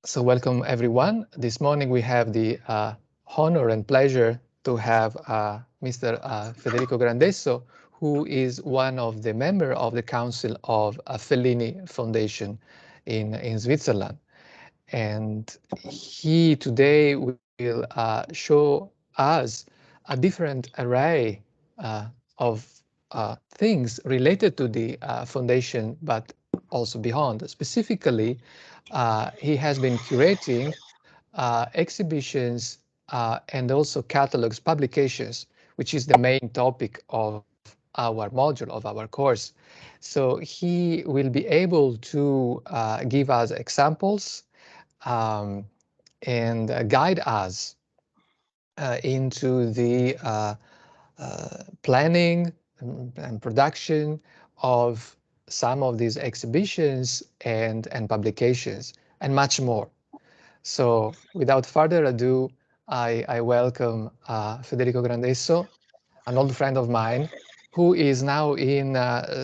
So welcome everyone. This morning we have the honor and pleasure to have Mr. Federico Grandesso, who is one of the members of the Council of Fellini Foundation in Switzerland. And he today will show us a different array of things related to the foundation, but also beyond. Specifically, he has been curating exhibitions and also catalogs, publications, which is the main topic of our module, of our course. So he will be able to give us examples and guide us into the planning and production of some of these exhibitions and publications and much more. So without further ado, I welcome Federico Grandesso, an old friend of mine, who is now in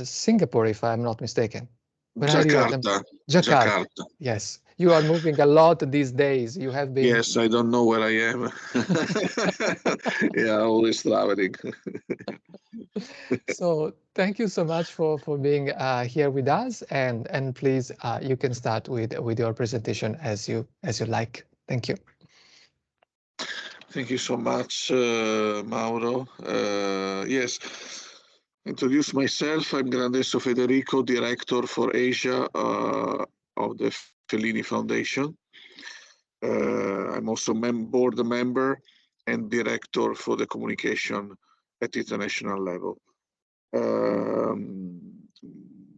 Singapore, if I'm not mistaken. Where are you at? Jakarta. Jakarta. Jakarta. Yes, you are moving a lot these days. You have been. Yes, I don't know where I am. Yeah, always traveling. So thank you so much for being here with us, and please you can start with your presentation as you like. Thank you. Thank you so much, Mauro. Yes, introduce myself. I'm Grandesso Federico, Director for Asia of the Fellini Foundation. I'm also board member and director for the communication at international level.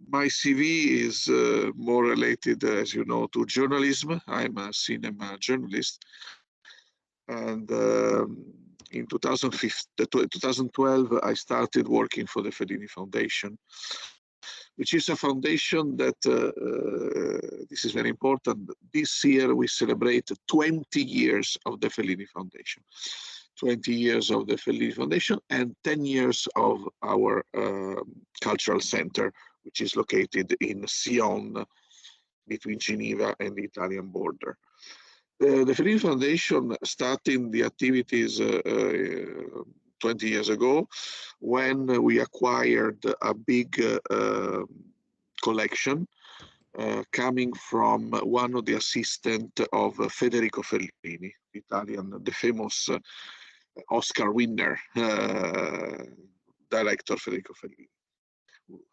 My CV is more related, as you know, to journalism. I'm a cinema journalist. And in 2012, I started working for the Fellini Foundation, which is a foundation that, this is very important, this year we celebrate 20 years of the Fellini Foundation. 20 years of the Fellini Foundation and 10 years of our cultural center, which is located in Sion, between Geneva and the Italian border. The Fellini Foundation started the activities 20 years ago when we acquired a big collection coming from one of the assistants of Federico Fellini, Italian, the famous Oscar winner director Federico Fellini,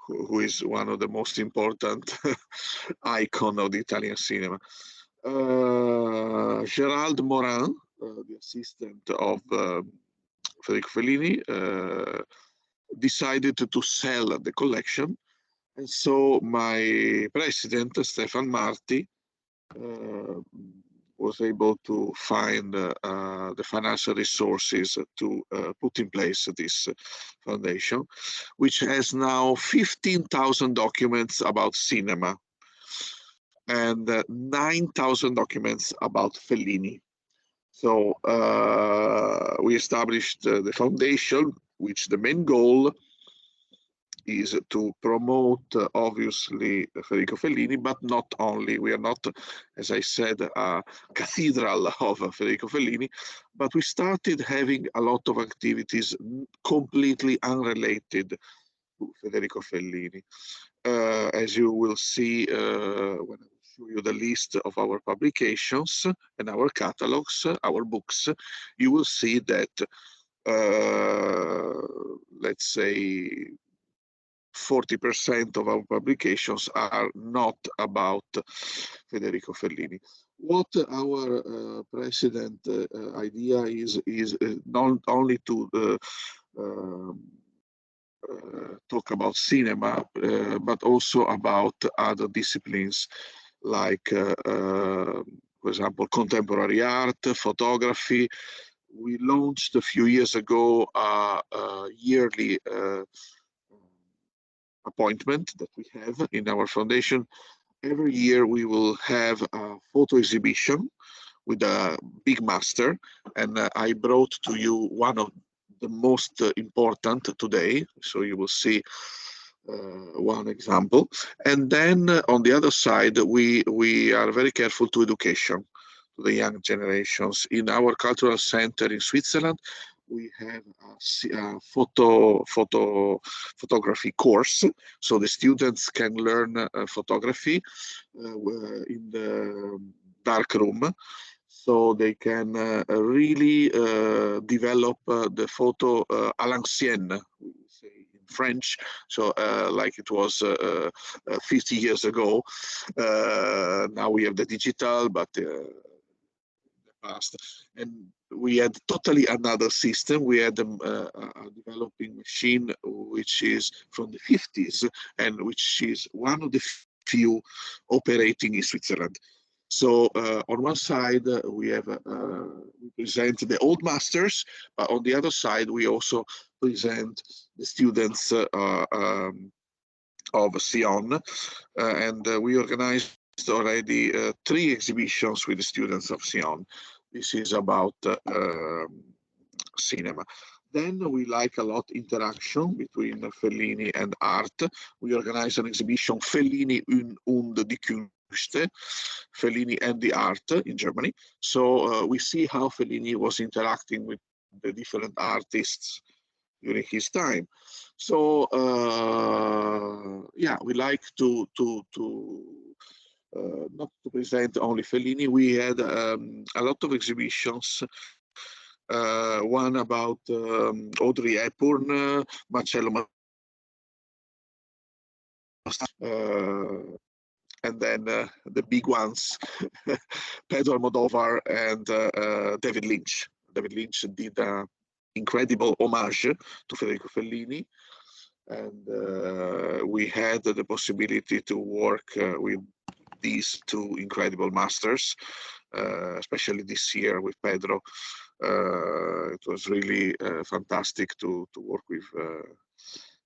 who is one of the most important icon of the Italian cinema. Gérald Morin, the assistant of Federico Fellini, decided to sell the collection. And so my president, Stefan Marti, was able to find the financial resources to put in place this foundation, which has now 15,000 documents about cinema and 9,000 documents about Fellini. So we established the foundation, which the main goal is to promote, obviously, Federico Fellini, but not only. We are not, as I said, a cathedral of Federico Fellini, but we started having a lot of activities completely unrelated to Federico Fellini. As you will see when I show you the list of our publications and our catalogs, our books, you will see that, let's say, 40% of our publications are not about Federico Fellini. What our president idea is not only to talk about cinema, but also about other disciplines like, for example, contemporary art, photography. We launched a few years ago a yearly appointment that we have in our foundation. Every year we will have a photo exhibition with a big master, and I brought to you one of the most important today. So you will see one example. And then on the other side, we are very careful to education, to the young generations. In our cultural center in Switzerland, we have a photography course, so the students can learn photography in the dark room, so they can really develop the photo à l'ancienne, we say in French, so like it was 50 years ago. Now we have the digital, but past, and we had totally another system. We had a developing machine which is from the 50s and which is one of the few operating in Switzerland. So on one side we have we present the old masters, but on the other side we also present the students of Sion, and we organized already 3 exhibitions with the students of Sion. This is about cinema. Then we like a lot interaction between Fellini and art. We organize an exhibition, Fellini und die Künste, Fellini and the art in Germany. So we see how Fellini was interacting with the different artists during his time. So yeah, we like to not to present only Fellini. We had a lot of exhibitions. One about Audrey Hepburn, Marcello and then the big ones, Pedro Almodovar and David Lynch. David Lynch did an incredible homage to Federico Fellini, and we had the possibility to work with these 2 incredible masters, especially this year with Pedro. It was really fantastic to work with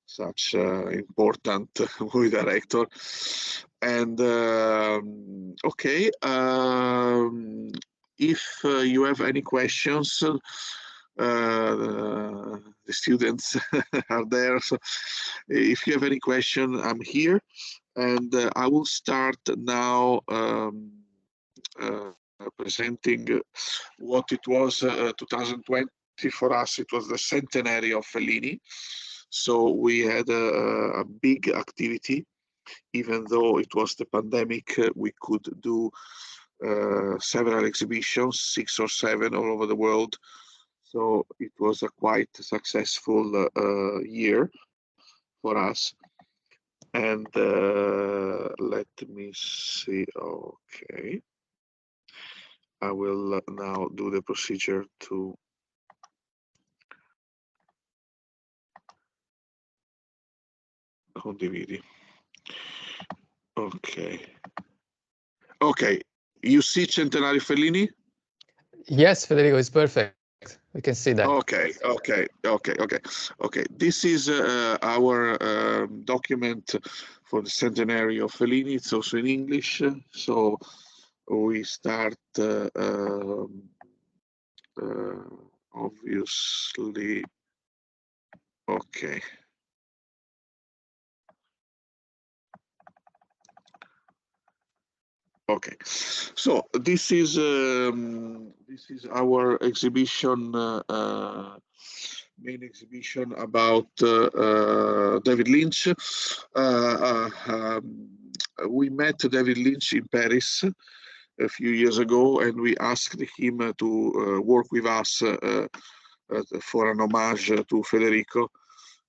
such important movie director. And okay, if you have any questions, the students are there. So if you have any question, I'm here, and I will start now presenting what it was 2020 for us. It was the centenary of Fellini. So we had a big activity. Even though it was the pandemic, we could do several exhibitions, 6 or 7 all over the world. So it was a quite successful year for us. And let me see. Okay. I will now do the procedure to condividi. Okay. Okay. You see Centenario Fellini? Yes, Federico, it's perfect. We can see that. Okay. This is our document for the centenary of Fellini. It's also in English. So we start obviously. Okay. Okay, so this is our exhibition, main exhibition about David Lynch. We met David Lynch in Paris a few years ago, and we asked him to work with us for an homage to Federico.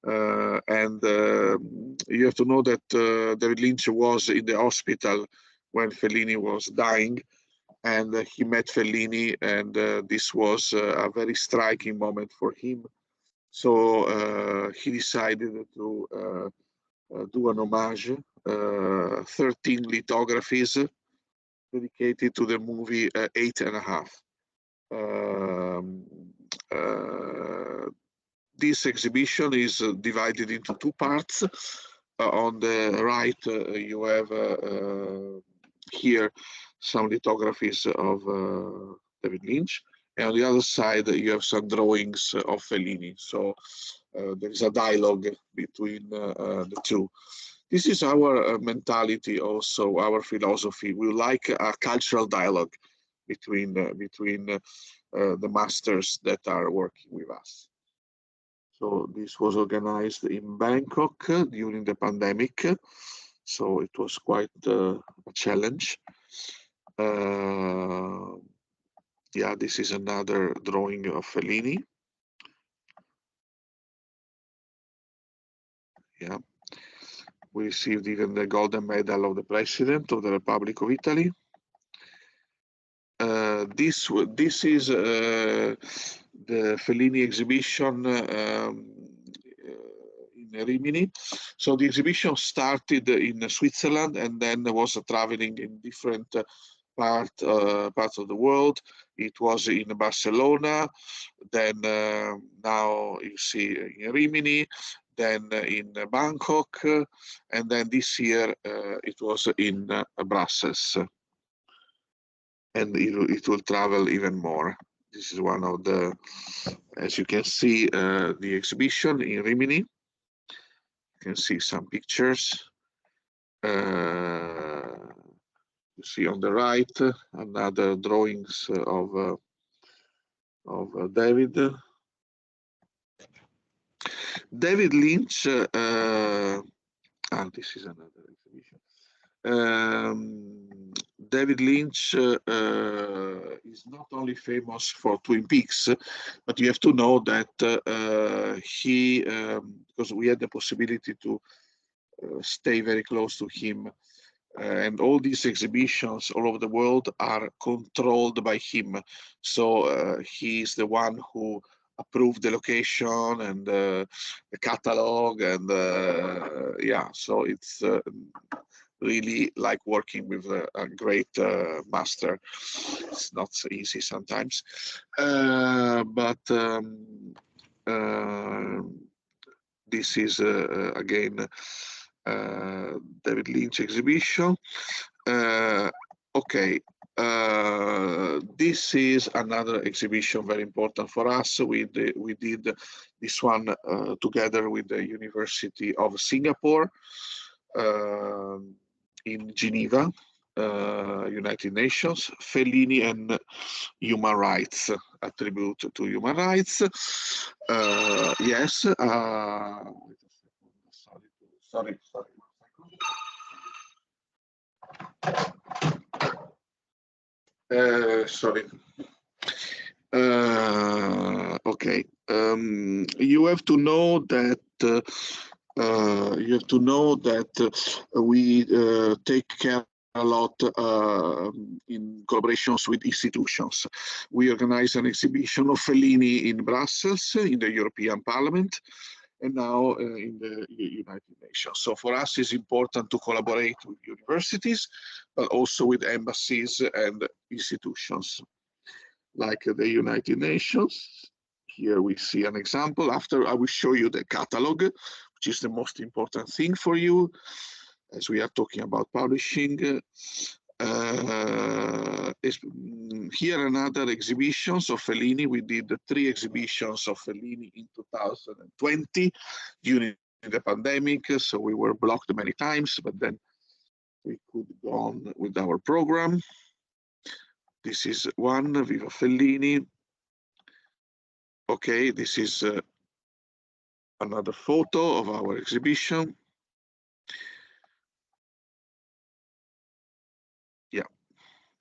And you have to know that David Lynch was in the hospital when Fellini was dying, and he met Fellini, and this was a very striking moment for him. So he decided to do an homage, 13 lithographies dedicated to the movie 8½. This exhibition is divided into 2 parts. On the right, you have here some lithographies of David Lynch, and on the other side, you have some drawings of Fellini. So there is a dialogue between the two. This is our mentality, also our philosophy. We like a cultural dialogue between the masters that are working with us. So this was organized in Bangkok during the pandemic. So it was quite a challenge. Yeah, this is another drawing of Fellini. Yeah, we received even the Golden Medal of the President of the Republic of Italy. This is the Fellini exhibition in Rimini. So the exhibition started in Switzerland and then was traveling in different parts of the world. It was in Barcelona, then now you see in Rimini, then in Bangkok, and then this year it was in Brussels. And it will travel even more. This is one of the, as you can see, the exhibition in Rimini. You can see some pictures. You see on the right another drawings of David. David Lynch. This is another exhibition. David Lynch is not only famous for Twin Peaks, but you have to know that he, because we had the possibility to stay very close to him, and all these exhibitions all over the world are controlled by him. So he is the one who approved the location and the catalog, and yeah, so it's really like working with a great master. It's not so easy sometimes, but this is again David Lynch exhibition. Okay, this is another exhibition very important for us. We did this one together with the University of Singapore in Geneva, United Nations. Fellini and human rights, a tribute to human rights. Yes. Sorry. Sorry. Okay. You have to know that we take care a lot in collaborations with institutions. We organize an exhibition of Fellini in Brussels, in the European Parliament, and now in the United Nations. So for us, it's important to collaborate with universities, but also with embassies and institutions like the United Nations. Here we see an example. After I will show you the catalog, which is the most important thing for you, as we are talking about publishing. Here another exhibitions of Fellini. We did 3 exhibitions of Fellini in 2020 during the pandemic, so we were blocked many times, but then we could go on with our program. This is one, Viva Fellini. Okay, this is another photo of our exhibition. Yeah,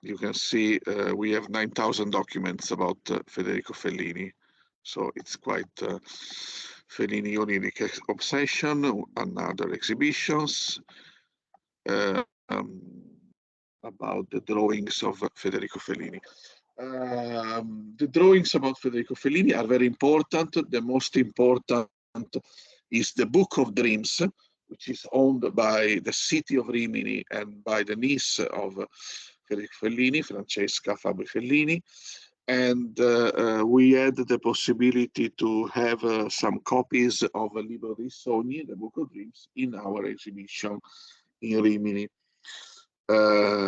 you can see we have 9,000 documents about Federico Fellini. So it's quite Fellini unique obsession, another exhibitions about the drawings of Federico Fellini. The drawings about Federico Fellini are very important. The most important is the Book of Dreams, which is owned by the city of Rimini and by the niece of Federico Fellini, Francesca Fabri Fellini. And we had the possibility to have some copies of Libro dei Sogni, the Book of Dreams, in our exhibition in Rimini.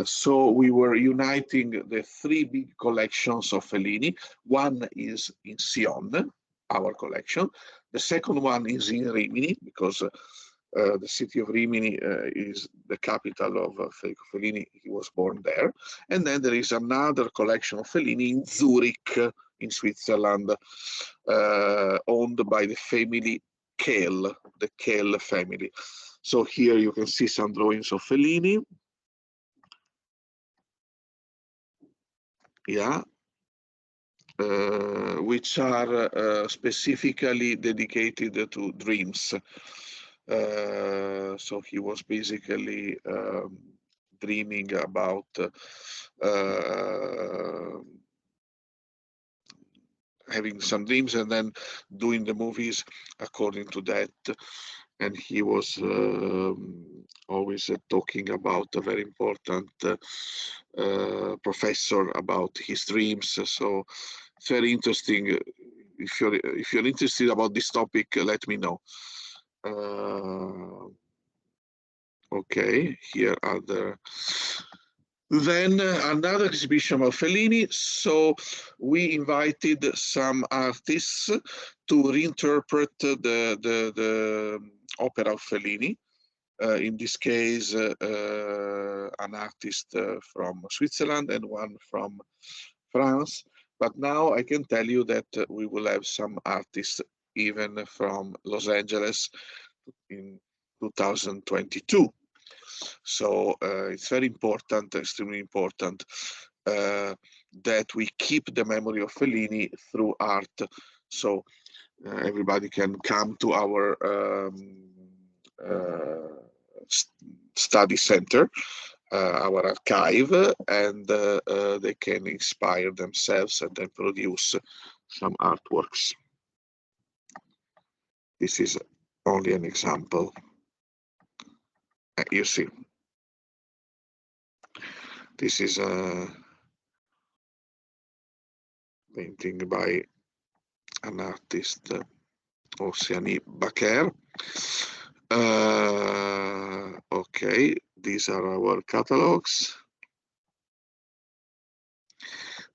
So we were uniting the 3 big collections of Fellini. One is in Sion, our collection. The second one is in Rimini, because the city of Rimini is the capital of Federico Fellini. He was born there. And then there is another collection of Fellini in Zurich, in Switzerland, owned by the family Kehl, the Kehl family. So here you can see some drawings of Fellini. Yeah. Which are specifically dedicated to dreams. So he was basically dreaming about having some dreams and then doing the movies according to that. And he was always talking about a very important professor about his dreams. So it's very interesting. If you're interested about this topic, let me know. Okay, here are the. Then another exhibition of Fellini. So we invited some artists to reinterpret the opera of Fellini. In this case, an artist from Switzerland and one from France. But now I can tell you that we will have some artists even from Los Angeles in 2022. So it's very important, extremely important, that we keep the memory of Fellini through art. So everybody can come to our study center, our archive, and they can inspire themselves and then produce some artworks. This is only an example. You see, this is a painting by an artist, Oceanie Baker. Okay, these are our catalogs.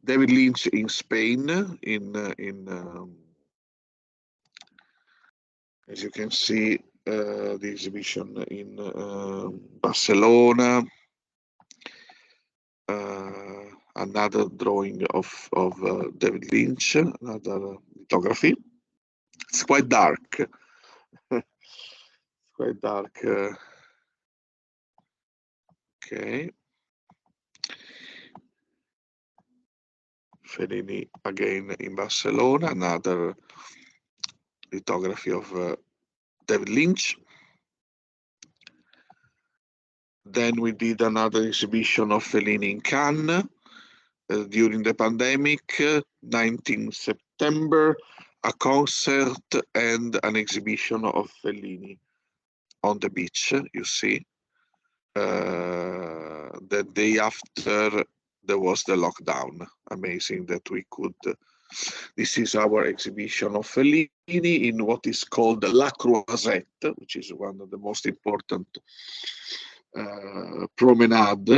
David Lynch in Spain, as you can see, the exhibition in Barcelona. Another drawing of David Lynch, another lithography. It's quite dark. It's quite dark. Okay. Fellini again in Barcelona, another lithography of David Lynch. Then we did another exhibition of Fellini in Cannes during the pandemic, 19 September, a concert and an exhibition of Fellini on the beach, you see. The day after there was the lockdown. Amazing that we could. This is our exhibition of Fellini in what is called La Croisette, which is one of the most important promenade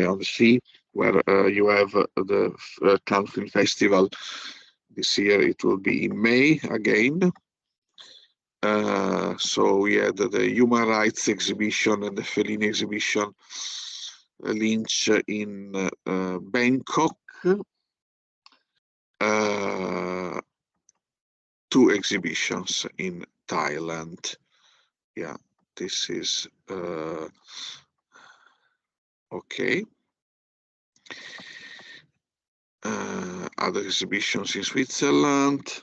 on the sea, where you have the Cannes Film Festival. This year it will be in May again. So we had the human rights exhibition and the Fellini exhibition, Lynch in Bangkok. Two exhibitions in Thailand. Yeah, this is okay. Other exhibitions in Switzerland.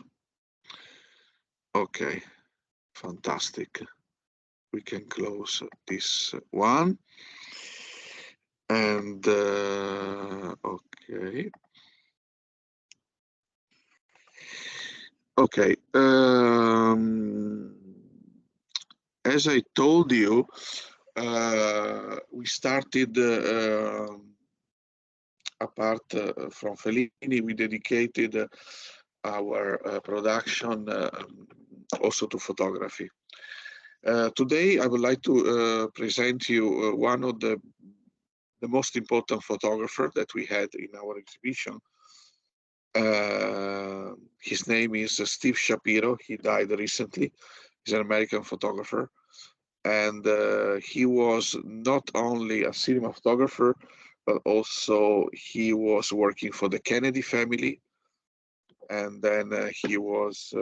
Okay, fantastic. We can close this one. And okay. Okay. As I told you, we started apart from Fellini, we dedicated our production also to photography. Today, I would like to present you one of the most important photographer that we had in our exhibition. His name is Steve Shapiro. He died recently. He's an American photographer. And he was not only a cinema photographer, but also he was working for the Kennedy family. And then he was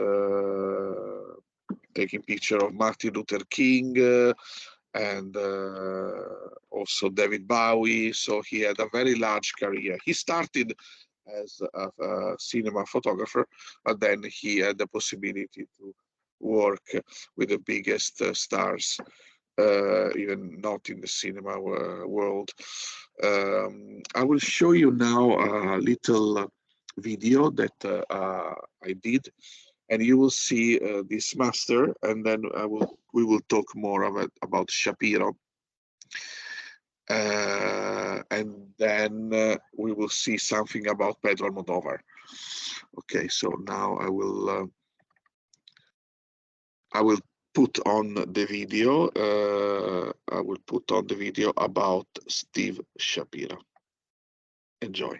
taking picture of Martin Luther King and also David Bowie. So he had a very large career. He started as a cinema photographer, but then he had the possibility to work with the biggest stars, even not in the cinema world. I will show you now a little video that I did, and you will see this master, and then we will talk more about Shapiro. And then we will see something about Pedro Almodovar. Okay, so now I will put on the video. I will put on the video about Steve Shapiro. Enjoy.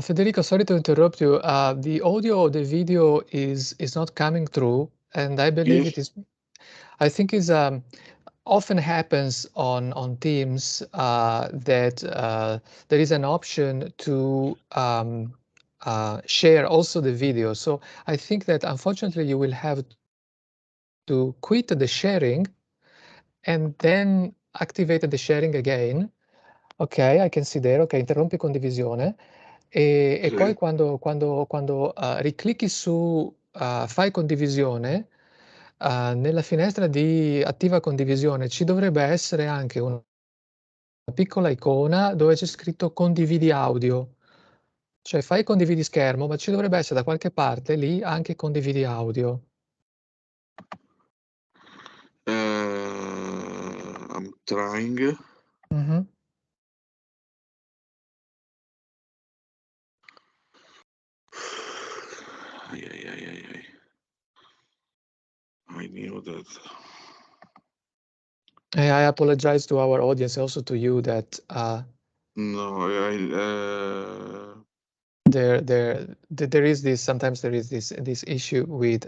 Federico, sorry to interrupt you. The audio of the video is not coming through, and I believe Yes. it is. I think is often happens on Teams that there is an option to share also the video. So I think that unfortunately you will have to quit the sharing and then activate the sharing again. Ok, I can see there. Ok, interrompi condivisione. E poi quando riclicchi su fai condivisione, nella finestra di attiva condivisione ci dovrebbe essere anche una piccola icona dove c'è scritto condividi audio. Cioè fai condividi schermo, ma ci dovrebbe essere da qualche parte lì anche condividi audio. I'm trying. Mm-hmm. I knew that. I apologize to our audience, also to you, that no, there is this, sometimes there is this issue with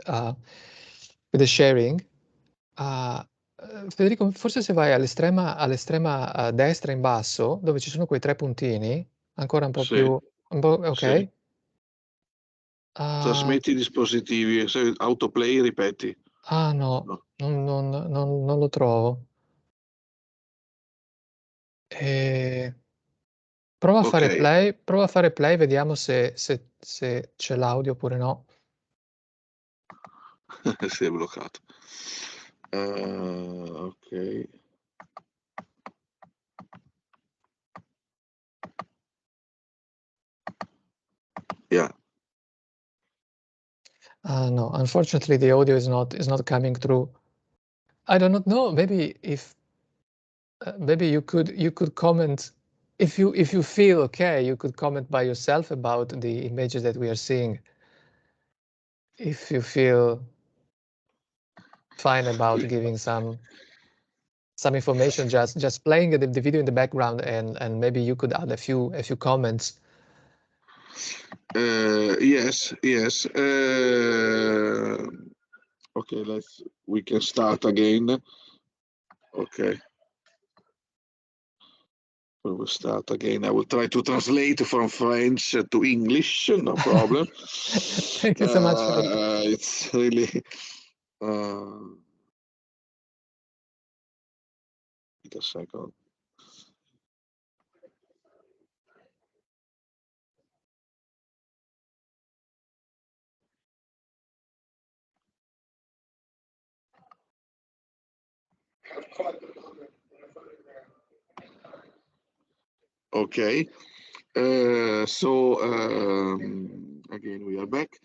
the sharing. Federico, forse se vai all'estrema destra in basso, dove ci sono quei tre puntini, ancora un po' Sì, più, ok? sì. Trasmetti dispositivi, se autoplay ripeti. No. Non lo trovo. Prova a fare play, vediamo se c'è l'audio oppure no. Si è bloccato. Ok. Yeah. No, unfortunately the audio is not coming through. I do not know. Maybe if maybe you could comment if you feel okay. You could comment by yourself about the images that we are seeing. If you feel fine about giving some information, just playing the video in the background, and maybe you could add a few comments. Yes. Okay, we can start again. Okay. We will start again. I will try to translate from French to English, no problem. Thank you so much, Federico. It's really wait a second. Okay, so again we are back.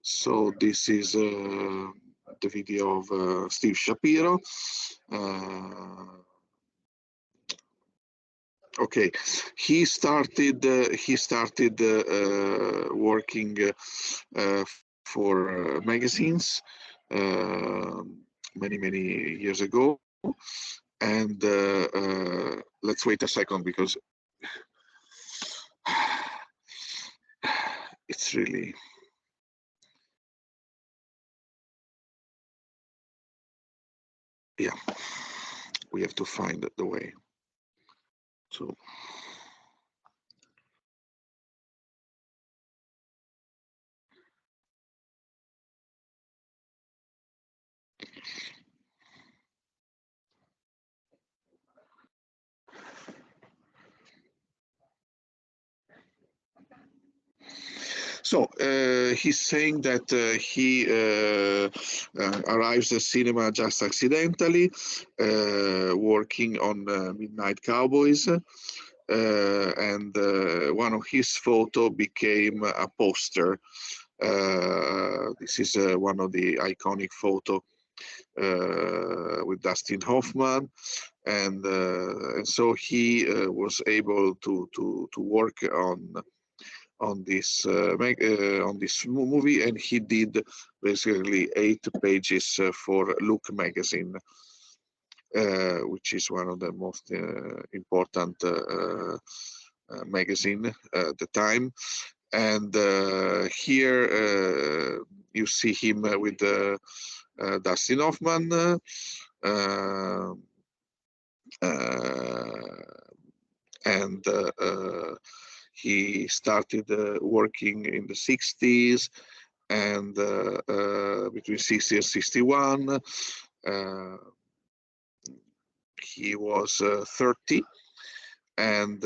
So this is the video of Steve Shapiro. Okay, he started working for magazines many years ago, and let's wait a second because it's really. Yeah, we have to find the way to. So he's saying that he arrives at cinema just accidentally, working on Midnight Cowboys, and one of his photo became a poster. This is one of the iconic photo with Dustin Hoffman, and so he was able to work on this movie, and he did basically 8 pages for Look magazine, which is one of the most important magazine at the time. And here you see him with Dustin Hoffman. And he started working in the 60s, and between 60 and 61 he was 30, and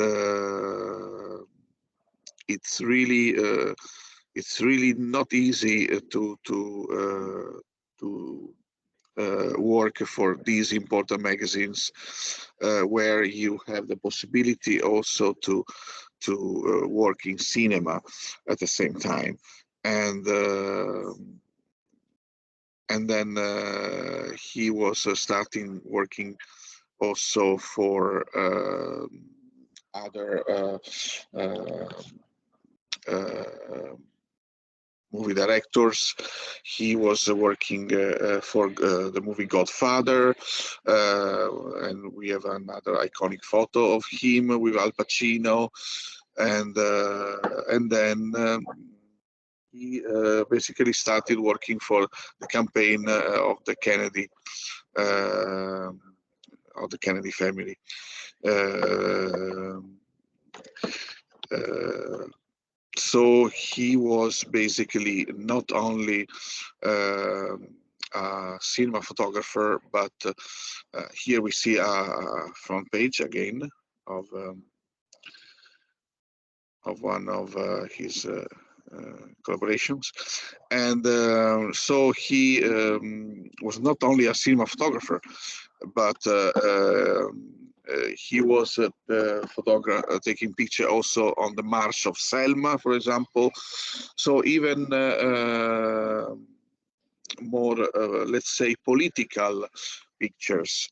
it's really not easy to work for these important magazines, where you have the possibility also to work in cinema at the same time, and then he was starting working also for other movie directors. He was working for the movie Godfather, and we have another iconic photo of him with Al Pacino, and then he basically started working for the campaign of the Kennedy family. So he was basically not only a cinema photographer, but here we see a front page again of one of his collaborations, and so he was not only a cinema photographer, but he was taking picture also on the March of Selma, for example. So even more, let's say, political pictures,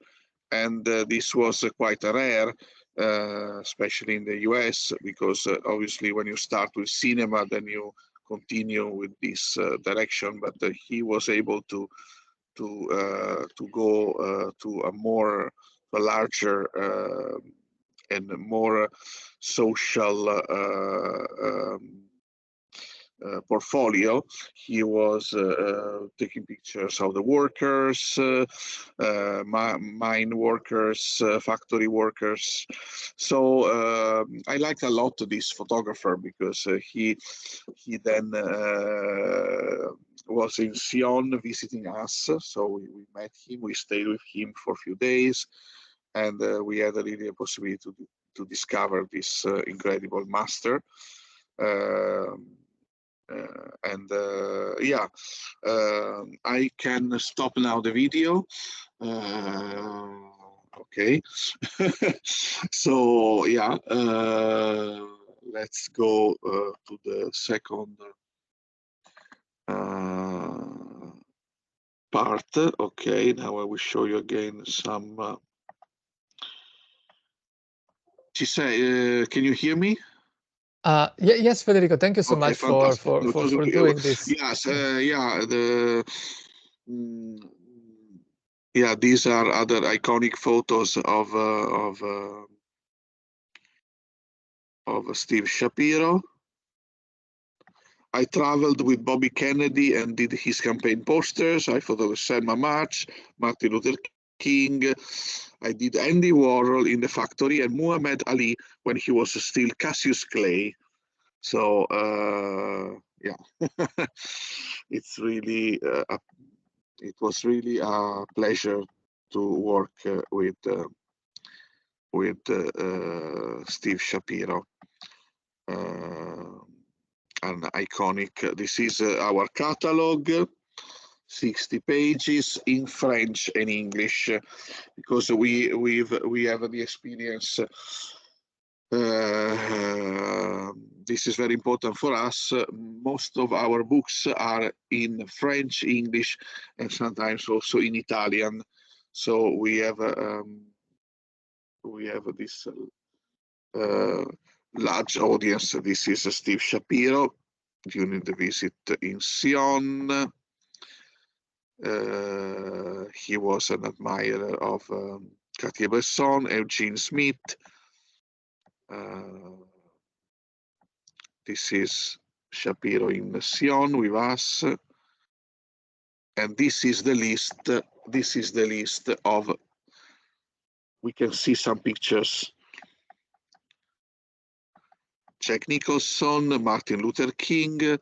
and this was quite rare, especially in the US, because obviously when you start with cinema, then you continue with this direction. But he was able to go to a larger and more social portfolio. He was taking pictures of the workers, mine workers, factory workers. So I liked a lot this photographer, because he then was in Sion visiting us. So we met him, we stayed with him for a few days, and we had really a possibility to discover this incredible master. And yeah, I can stop now the video. Okay. So yeah, let's go to the second part. Okay, now I will show you again some Can you hear me? Yes, Federico, thank you so Okay, much for fantastic. doing this. Yes, these are other iconic photos of Steve Shapiro. I traveled with Bobby Kennedy and did his campaign posters. I photographed Selma March, Martin Luther King. I did Andy Warhol in the factory and Muhammad Ali when he was still Cassius Clay. So yeah, it's really it was really a pleasure to work with Steve Shapiro. An iconic. This is our catalog, 60 pages in French and English, because we have the experience. This is very important for us. Most of our books are in French, English, and sometimes also in Italian. So we have this large audience. This is Steve Shapiro during the visit in Sion. He was an admirer of Cartier-Bresson, Eugene Smith. This is Shapiro in Sion with us. And this is the list. This is the list of, we can see some pictures. Jack Nicholson, Martin Luther King, Al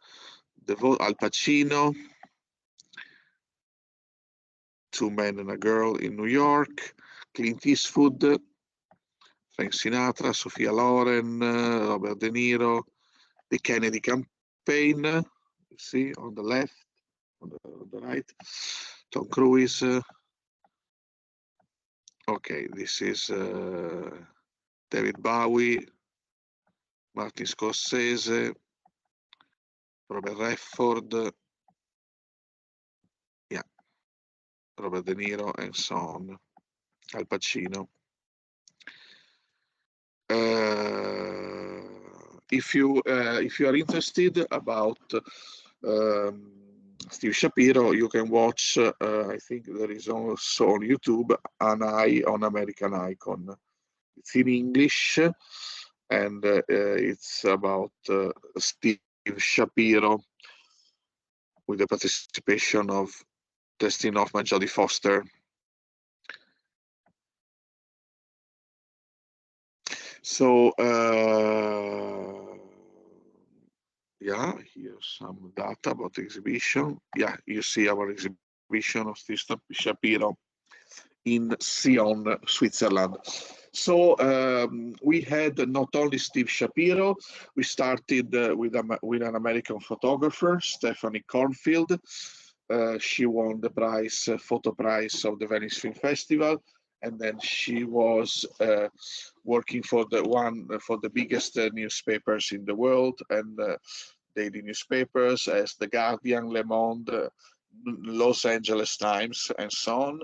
Pacino, Two Men and a Girl in New York, Clint Eastwood, Frank Sinatra, Sophia Loren, Robert De Niro, the Kennedy campaign, you see on the left, on the right, Tom Cruise. Okay, this is David Bowie, Martin Scorsese, Robert Redford, yeah, Robert De Niro, and so on. Al Pacino. If you are interested about Steve Shapiro, you can watch. I think there is also on YouTube An Eye on American Icon. It's in English, and it's about Steve Shapiro with the participation of Dustin Hoffman, Jodie Foster. So yeah, here's some data about the exhibition. Yeah, you see our exhibition of Steve Shapiro in Sion, Switzerland. So we had not only Steve Shapiro, we started with an American photographer, Stephanie Cornfield. She won the prize, photo prize of the Venice Film Festival, and then she was working for the biggest newspapers in the world, and daily newspapers as The Guardian, Le Monde, Los Angeles Times, and so on.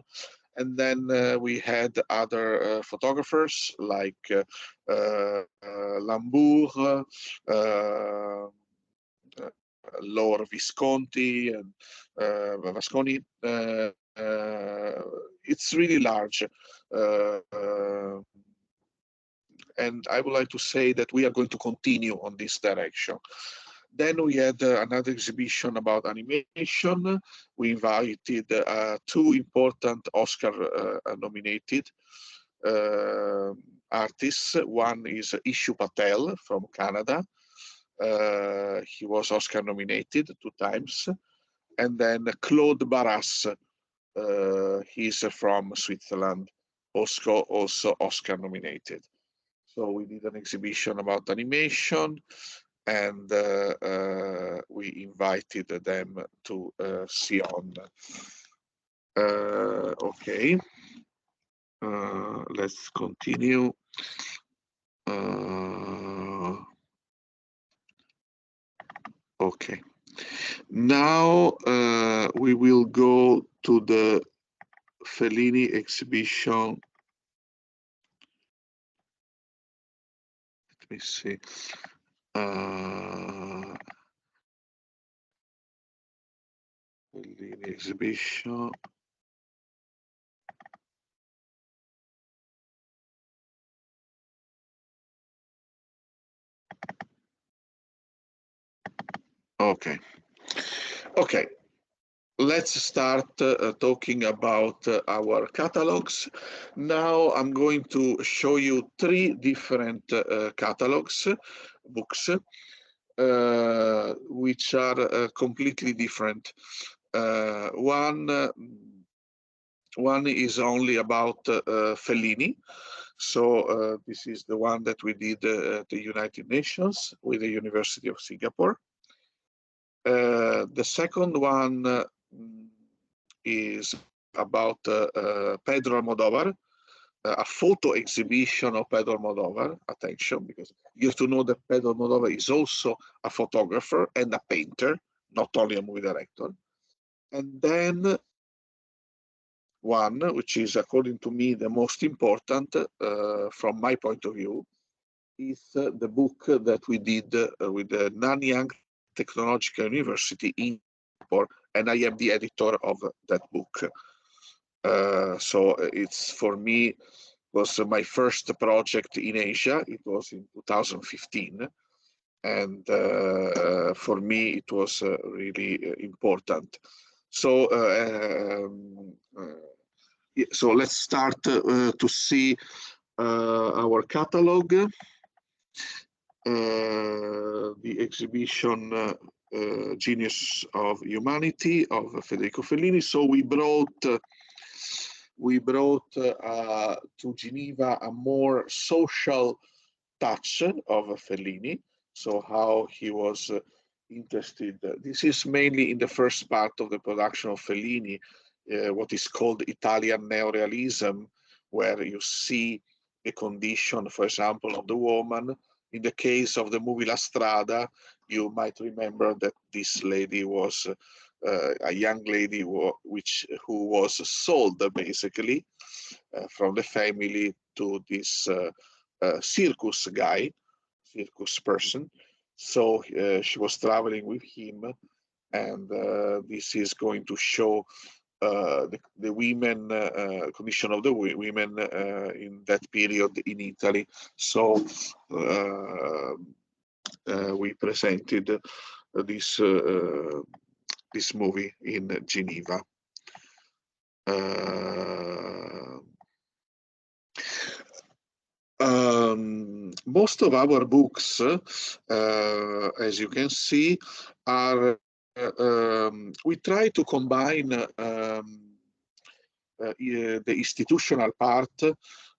And then we had other photographers like Lambour, Laura Visconti, and Vasconi. It's really large. And I would like to say that we are going to continue on this direction. Then we had another exhibition about animation. We invited two important Oscar-nominated artists. One is Ishu Patel from Canada. He was Oscar-nominated 2 times. And then Claude Barras, he's from Switzerland, also Oscar-nominated. So we did an exhibition about animation, and we invited them to Sion. Okay, let's continue. Okay, now we will go to the Fellini exhibition me see. Fellini exhibition. Okay. Okay. Let's start talking about our catalogs. Now I'm going to show you three different catalogs, books, which are completely different. One is only about Fellini. So this is the one that we did at the United Nations with the University of Singapore. The second one is about Pedro Almodovar, a photo exhibition of Pedro Almodovar. Attention, because you have to know that Pedro Almodovar is also a photographer and a painter, not only a movie director. And then one, which is according to me the most important from my point of view, is the book that we did with the Nanyang Technological University in Singapore, and I am the editor of that book. So it's, for me, was my first project in Asia. It was in 2015, and for me it was really important. So so let's start to see our catalog. The exhibition Genius of Humanity of Federico Fellini. So we brought to Geneva a more social touch of Fellini. So how he was interested. This is mainly in the first part of the production of Fellini, what is called Italian neorealism, where you see the condition, for example, of the woman. In the case of the movie La Strada, you might remember that this lady was a young lady who was sold basically from the family to this circus person. So she was traveling with him, and this is going to show the women condition of the women in that period in Italy. So we presented this this movie in Geneva. Most of our books, as you can see, are we try to combine the institutional part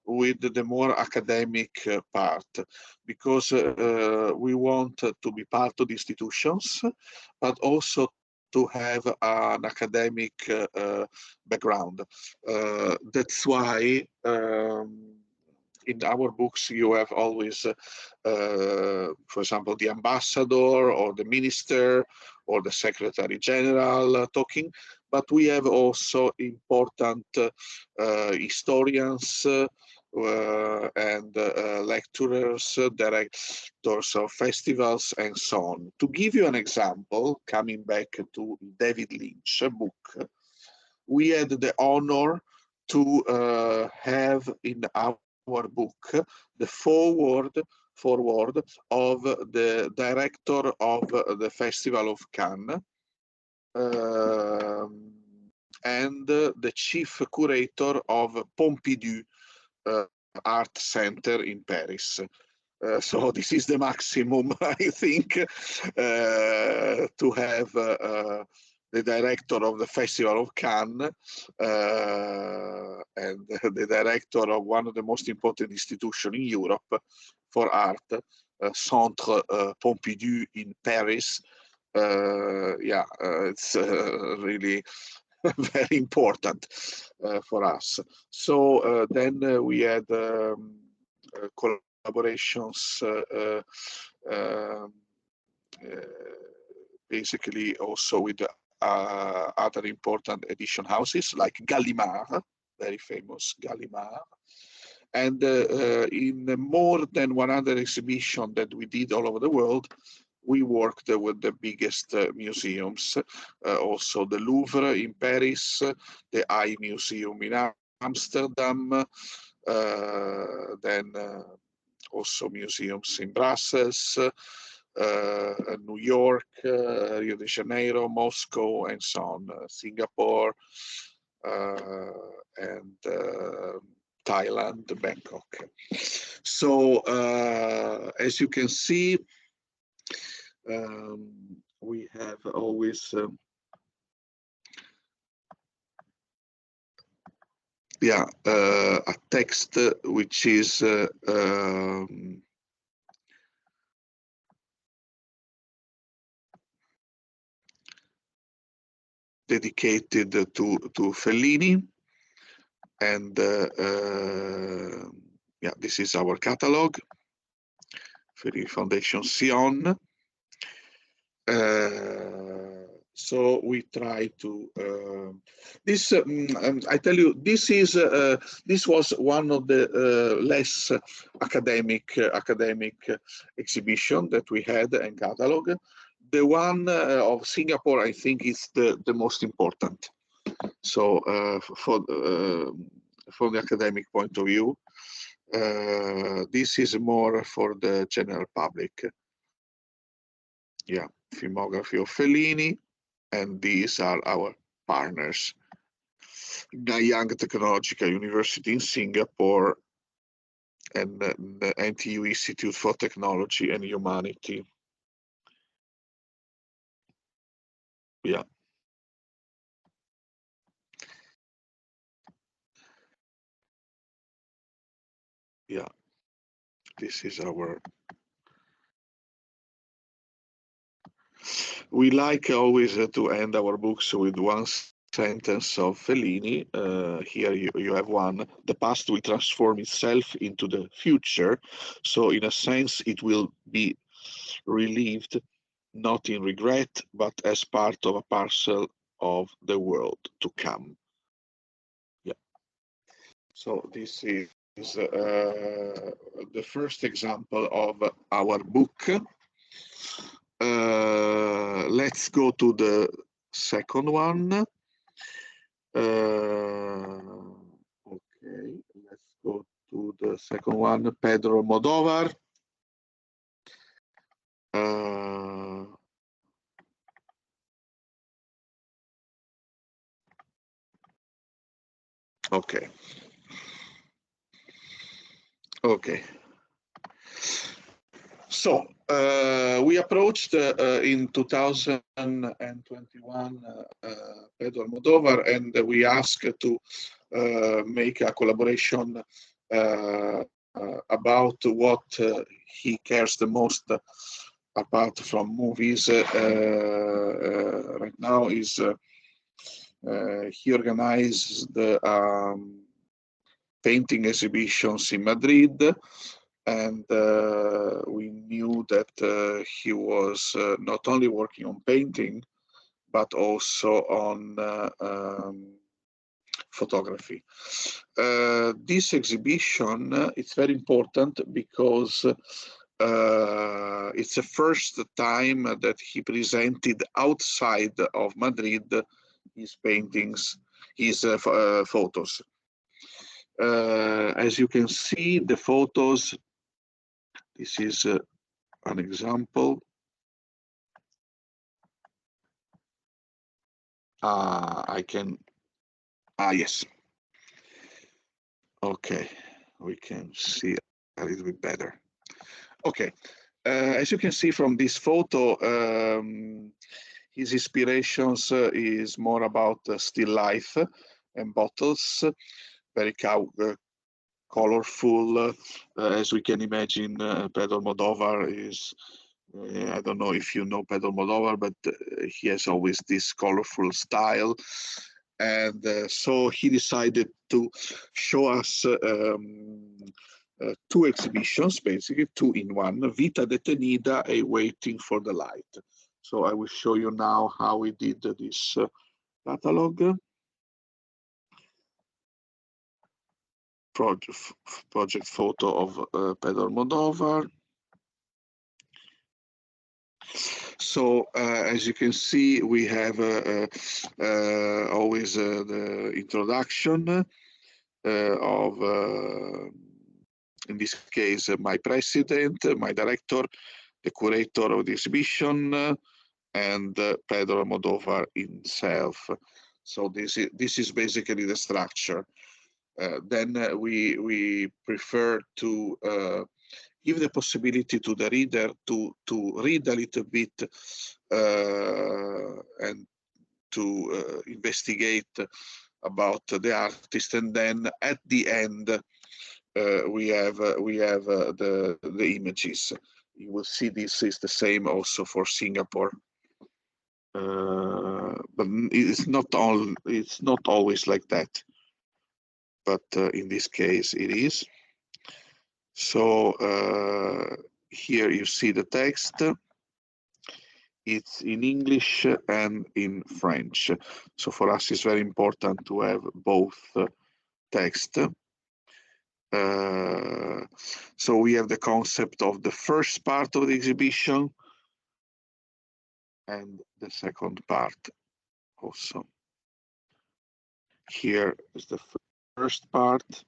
with the more academic part, because we want to be part of the institutions, but also to have an academic background. That's why in our books you have always, for example, the ambassador or the minister or the secretary general talking, but we have also important historians and lecturers, directors of festivals, and so on. To give you an example, coming back to David Lynch's book, we had the honor to have in our book the forward of the director of the Festival of Cannes and the chief curator of Pompidou Art Center in Paris. So this is the maximum, I think, to have the director of the Festival of Cannes and the director of one of the most important institutions in Europe for art, Centre Pompidou in Paris. Yeah, it's really very important for us. So then we had collaborations basically also with other important edition houses like Gallimard, very famous Gallimard, And in more than 100 exhibitions that we did all over the world, we worked with the biggest museums, also the Louvre in Paris, the Eye Museum in Amsterdam, then also museums in Brussels, New York, Rio de Janeiro, Moscow, and so on, Singapore, and Thailand, Bangkok. So as you can see, we have always a text which is dedicated to Fellini, and yeah, this is our catalog, Fellini Foundation Sion. So we try to this. I tell you, this was one of the less academic exhibition that we had and catalog. The one of Singapore, I think, is the most important. So from the academic point of view, this is more for the general public. Yeah, filmography of Fellini, and these are our partners. Nanyang Technological University in Singapore and the NTU Institute for Technology and Humanity. Yeah. Yeah, this is our. We like always to end our books with one sentence of Fellini. Here you have one. The past will transform itself into the future. So in a sense, it will be relived, not in regret, but as part of a parcel of the world to come. Yeah. So this is the first example of our book. Let's go to the second one. Okay, let's go to the second one, Pedro Modovar. Okay. Okay. So we approached in 2021 Pedro Almodovar, and we asked to make a collaboration about what he cares the most apart from movies. Right now is he organized the painting exhibitions in Madrid, and we knew that he was not only working on painting, but also on photography. This exhibition it's very important because it's the first time that he presented outside of Madrid his paintings, his photos. As you can see, the photos, this is an example. I can, yes. Okay, we can see a little bit better. Okay, as you can see from this photo, his inspirations is more about still life and bottles, very colorful. As we can imagine, Pedro Almodovar is, I don't know if you know Pedro Almodovar, but he has always this colorful style. And so he decided to show us two exhibitions, basically two in one, Vita Detenida and Waiting for the Light. So I will show you now how we did this catalog. project photo of Pedro Almodovar. So as you can see, we have always the introduction of, in this case, my president, my director, the curator of the exhibition, and Pedro Almodovar himself. So this is basically the structure. Then we prefer to give the possibility to the reader to read a little bit and to investigate about the artist, and then at the end we have the images. You will see this is the same also for Singapore, but it's not always like that. But in this case, it is. So here you see the text. It's in English and in French. So for us, it's very important to have both text. So we have the concept of the first part of the exhibition and the second part also. Here is the first part.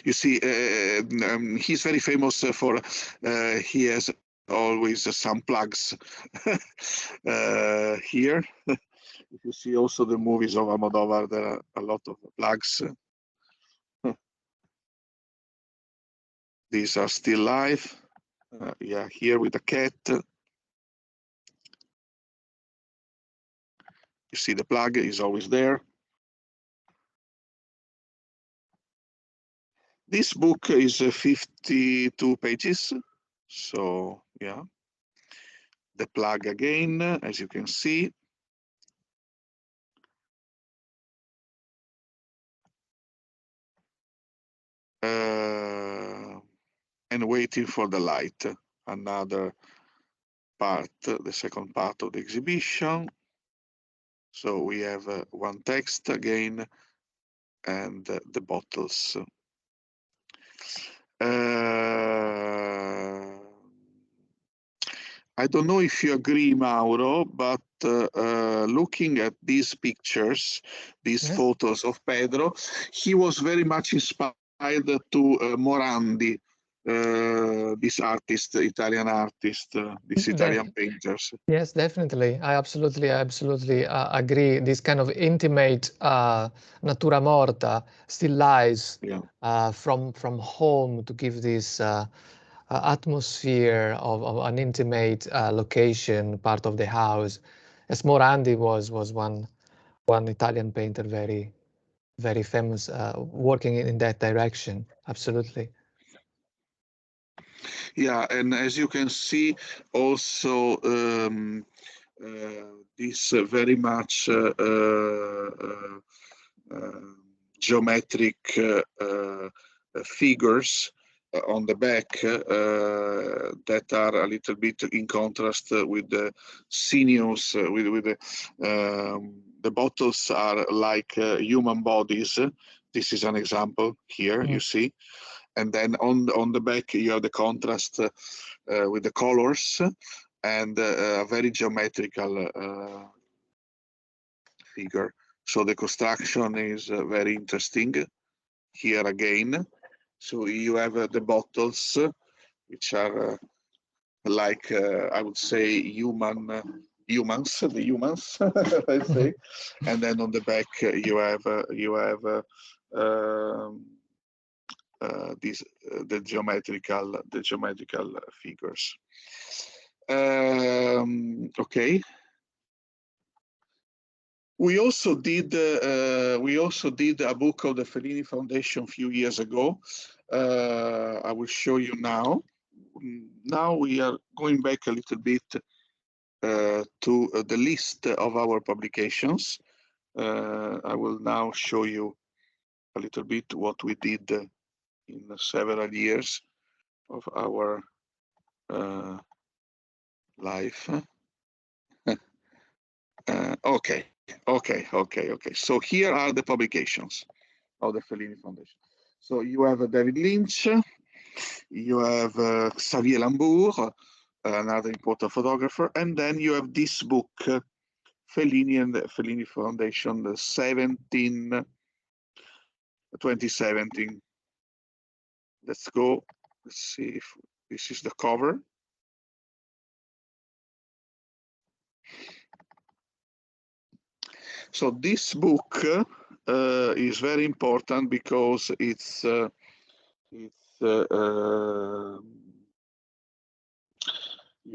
You see, he's very famous for, he has always some plugs here. If you see also the movies of Almodovar, there are a lot of plugs. These are still live. Yeah, here with the cat. You see the plug is always there. This book is 52 pages. So yeah, the plug again, as you can see. And waiting for the light, another part, the second part of the exhibition. So we have one text again and the bottles. I don't know if you agree, Mauro, but looking at these pictures, these Yes. photos of Pedro, he was very much inspired to Morandi, this artist, Italian artist, these Italian painters. Yes, definitely. I absolutely agree. This kind of intimate natura morta, still lies from home, to give this atmosphere of an intimate location, part of the house. As Morandi was one Italian painter, very famous, working in that direction. Absolutely. Yeah, and as you can see, also this very much geometric figures on the back that are a little bit in contrast with the sinews, with the bottles are like human bodies. This is an example here, you see. And then on the back, you have the contrast with the colors and a very geometrical figure. So the construction is very interesting here again. So you have the bottles, which are like, I would say, humans, let's say. And then on the back, you have these the geometrical figures. Okay. We also did a book of the Fellini Foundation a few years ago. I will show you now. Now we are going back a little bit to the list of our publications. I will now show you a little bit what we did in several years of our life. Okay. So here are the publications of the Fellini Foundation. So you have David Lynch, you have Xavier Lambourg, another important photographer, and then you have this book, Fellini and the Fellini Foundation, 2017. Let's go. Let's see if this is the cover. So this book is very important because it's you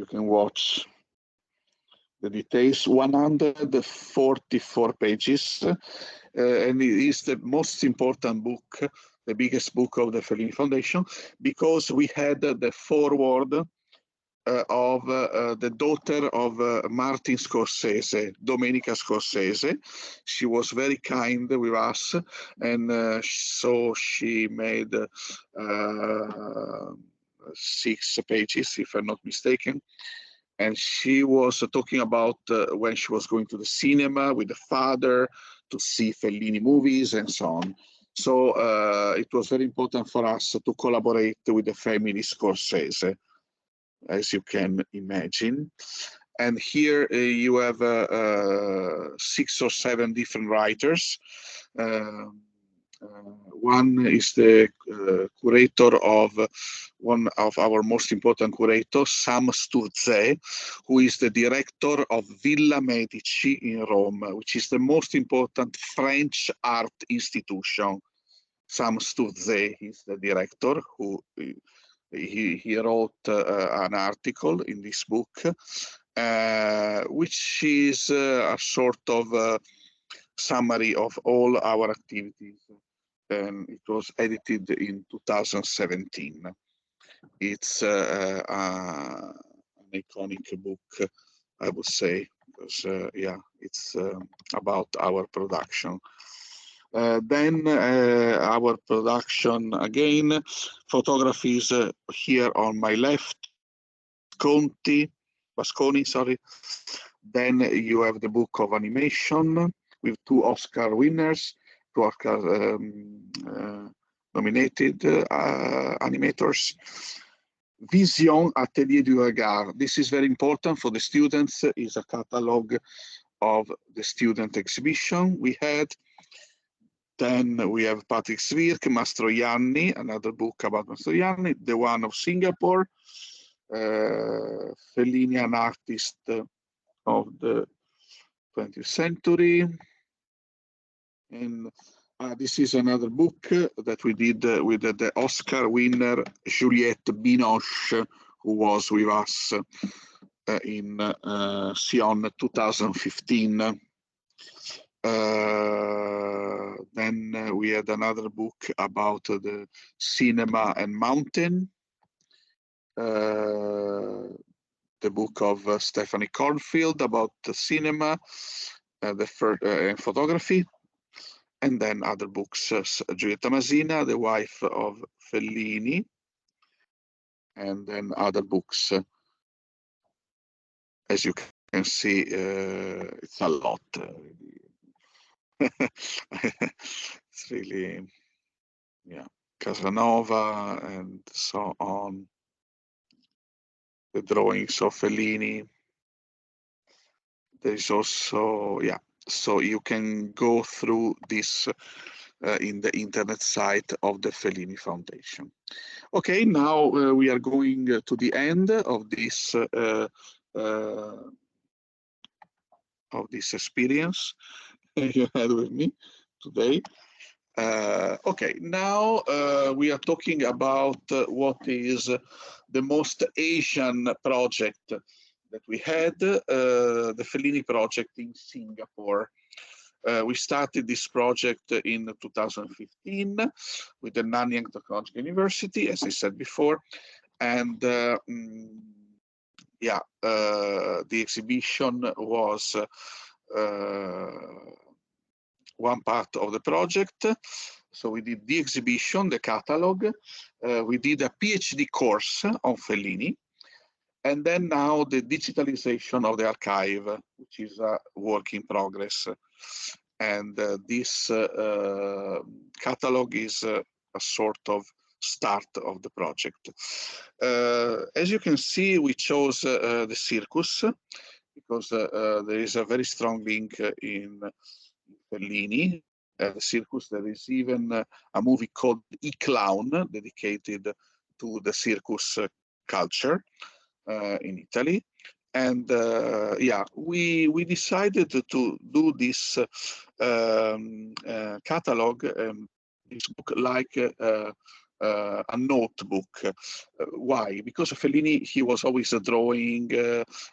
can watch the details, 144 pages, and it is the most important book, the biggest book of the Fellini Foundation, because we had the foreword of the daughter of Martin Scorsese, Domenica Scorsese. She was very kind with us, and so she made 6 pages, if I'm not mistaken. And she was talking about when she was going to the cinema with the father to see Fellini movies and so on. So it was very important for us to collaborate with the family Scorsese, as you can imagine. And here you have 6 or 7 different writers. One is the curator of one of our most important curators, Sam Sturze, who is the director of Villa Medici in Rome, which is the most important French art institution. Sam Sturze is the director who he wrote an article in this book, which is a sort of summary of all our activities. And it was edited in 2017. It's an iconic book, I would say, because yeah, it's about our production. Then our production again, photographies here on my left, Vasconi, sorry. Then you have the book of animation with 2 Oscar winners, 2 Oscar nominated animators. Vision Atelier du Regard. This is very important for the students. Is a catalog of the student exhibition we had. Then we have Patrick Svirk, Mastroianni, another book about Mastroianni, the one of Singapore, Fellini, an artist of the 20th century. And this is another book that we did with the Oscar winner, Juliette Binoche, who was with us in Sion 2015. Then we had another book about the cinema and mountain, the book of Stephanie Cornfield about the cinema and photography, and then other books, Giulietta Masina, the wife of Fellini, and then other books. As you can see, it's a lot. It's really, yeah, Casanova and so on. The drawings of Fellini. There is also, yeah, so you can go through this in the internet site of the Fellini Foundation. Okay, now we are going to the end of this experience you had with me today. Okay, now we are talking about what is the most Asian project that we had, the Fellini project in Singapore. We started this project in 2015 with the Nanyang Technological University, as I said before, and yeah, the exhibition was one part of the project. So we did the exhibition, the catalog. We did a PhD course on Fellini. And then now the digitalization of the archive, which is a work in progress. And this catalog is a sort of start of the project. As you can see, we chose the circus because there is a very strong link in Fellini. The circus, there is even a movie called I-Clown dedicated to the circus culture in Italy. And yeah, we decided to do this catalog, this book, like a notebook. Why? Because Fellini, he was always drawing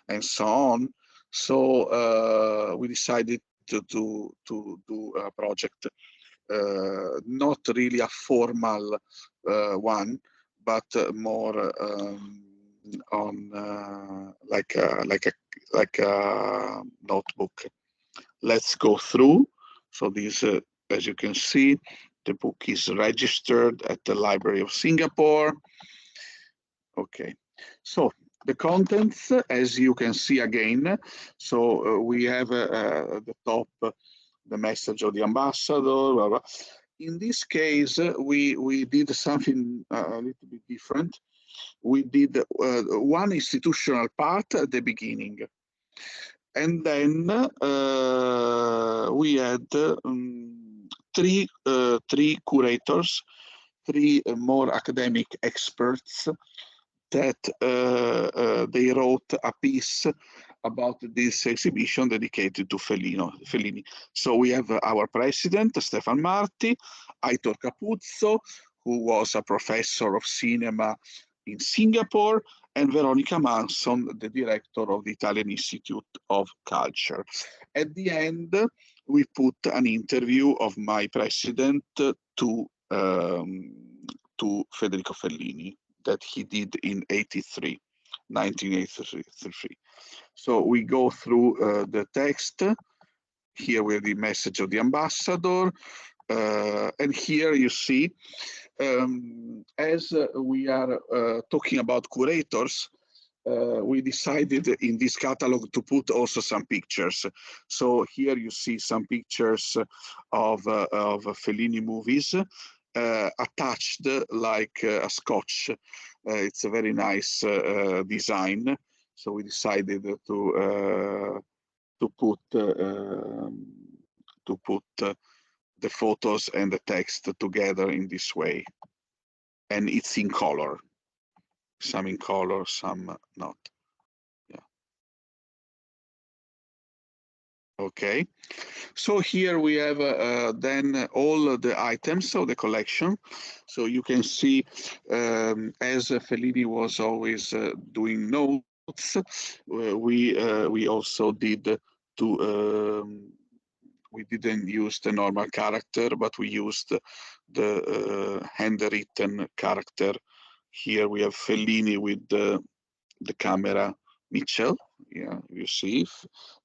and so on. So we decided to do a project, not really a formal one, but more on like a notebook. Let's go through. So this, as you can see, the book is registered at the Library of Singapore. Okay, so the contents, as you can see again, so we have at the top the message of the ambassador. Blah, blah. In this case, we did something a little bit different. We did one institutional part at the beginning, and then we had three curators, three more academic experts that they wrote a piece about this exhibition dedicated to Fellini. So we have our president, Stefan Marti, Aitor Capuzzo, who was a professor of cinema in Singapore, and Veronica Manson, the director of the Italian Institute of Culture. At the end, we put an interview of my president to Federico Fellini that he did in 1983. So we go through the text. Here we have the message of the ambassador. And here you see, as we are talking about curators, we decided in this catalog to put also some pictures. So here you see some pictures of Fellini movies attached like a scotch. It's a very nice design. So we decided to put the photos and the text together in this way, and it's in color. Some in color, some not. Yeah. Okay. So here we have then all the items of the collection. So you can see, as Fellini was always doing notes, we also did we didn't use the normal character, but we used the handwritten character. Here we have Fellini with the camera Mitchell. Yeah, you see,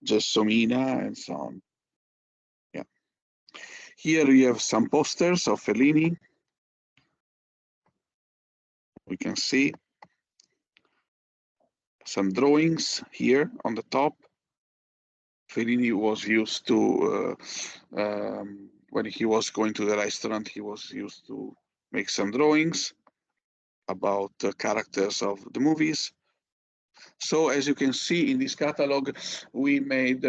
Gelsomina and so on. Yeah. Here you have some posters of Fellini. We can see some drawings here on the top. Fellini was used to, when he was going to the restaurant, he was used to make some drawings about the characters of the movies. So as you can see in this catalog, we made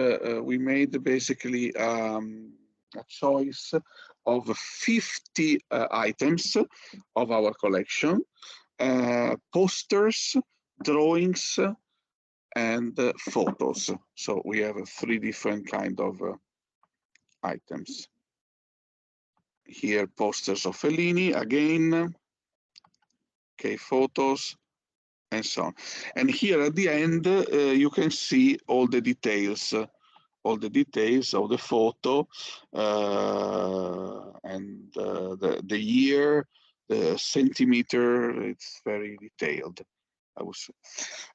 basically a choice of 50 items of our collection, posters, drawings, and photos. So we have three different kind of items. Here, posters of Fellini again. Okay, photos, and so on. And here at the end, you can see all the details of the photo, and the year, the centimeter. It's very detailed, I would say.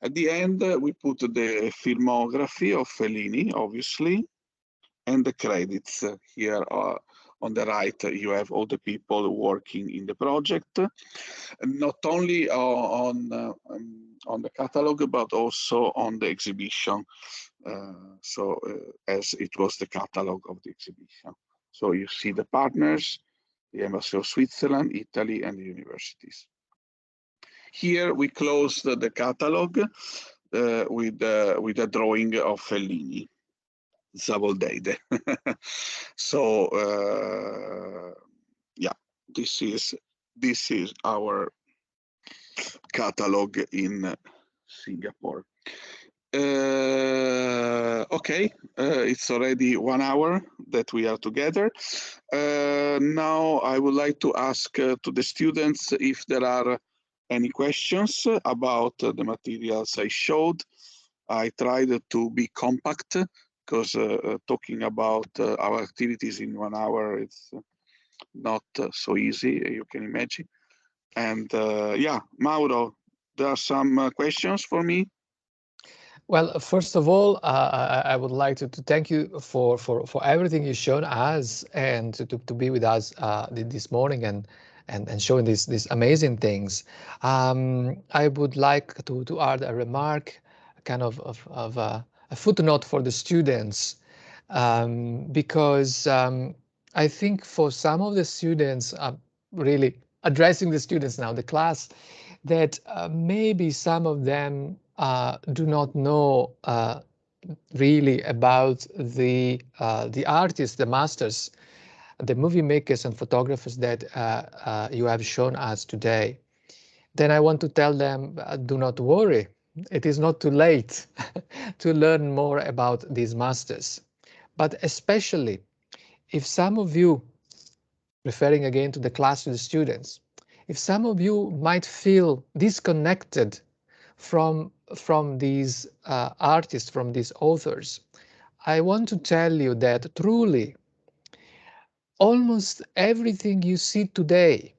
At the end, we put the filmography of Fellini, obviously, and the credits here on the right, you have all the people working in the project, not only on the catalog, but also on the exhibition. As it was the catalog of the exhibition. So you see the partners, the Embassy of Switzerland, Italy, and the universities. Here we closed the catalog with a drawing of Fellini, Zavoldeide. So yeah, this is our catalog in Singapore. Okay, it's already 1 hour that we are together. Now I would like to ask to the students if there are any questions about the materials I showed. I tried to be compact because talking about our activities in 1 hour, it's not so easy, you can imagine. And yeah, Mauro, there are some questions for me. Well, first of all, I would like to thank you for everything you've shown us and to be with us this morning and showing these amazing things. I would like to add a remark, kind of a footnote for the students, because I think for some of the students, really addressing the students now, the class, that maybe some of them do not know really about the artists, the masters, the movie makers and photographers that you have shown us today. Then I want to tell them, do not worry. It is not too late to learn more about these masters. But especially if some of you, referring again to the class, to the students, if some of you might feel disconnected from these artists, from these authors, I want to tell you that truly almost everything you see today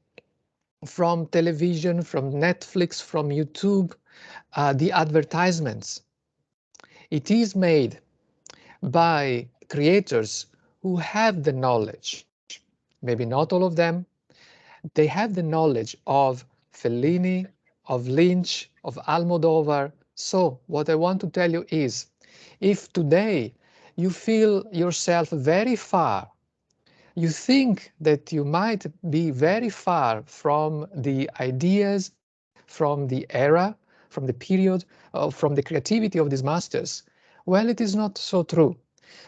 from television, from Netflix, from YouTube, the advertisements, it is made by creators who have the knowledge, maybe not all of them. They have the knowledge of Fellini, of Lynch, of Almodovar. So what I want to tell you is, if today you feel yourself very far, you think that you might be very far from the ideas, from the era, from the period, from the creativity of these masters, well, it is not so true.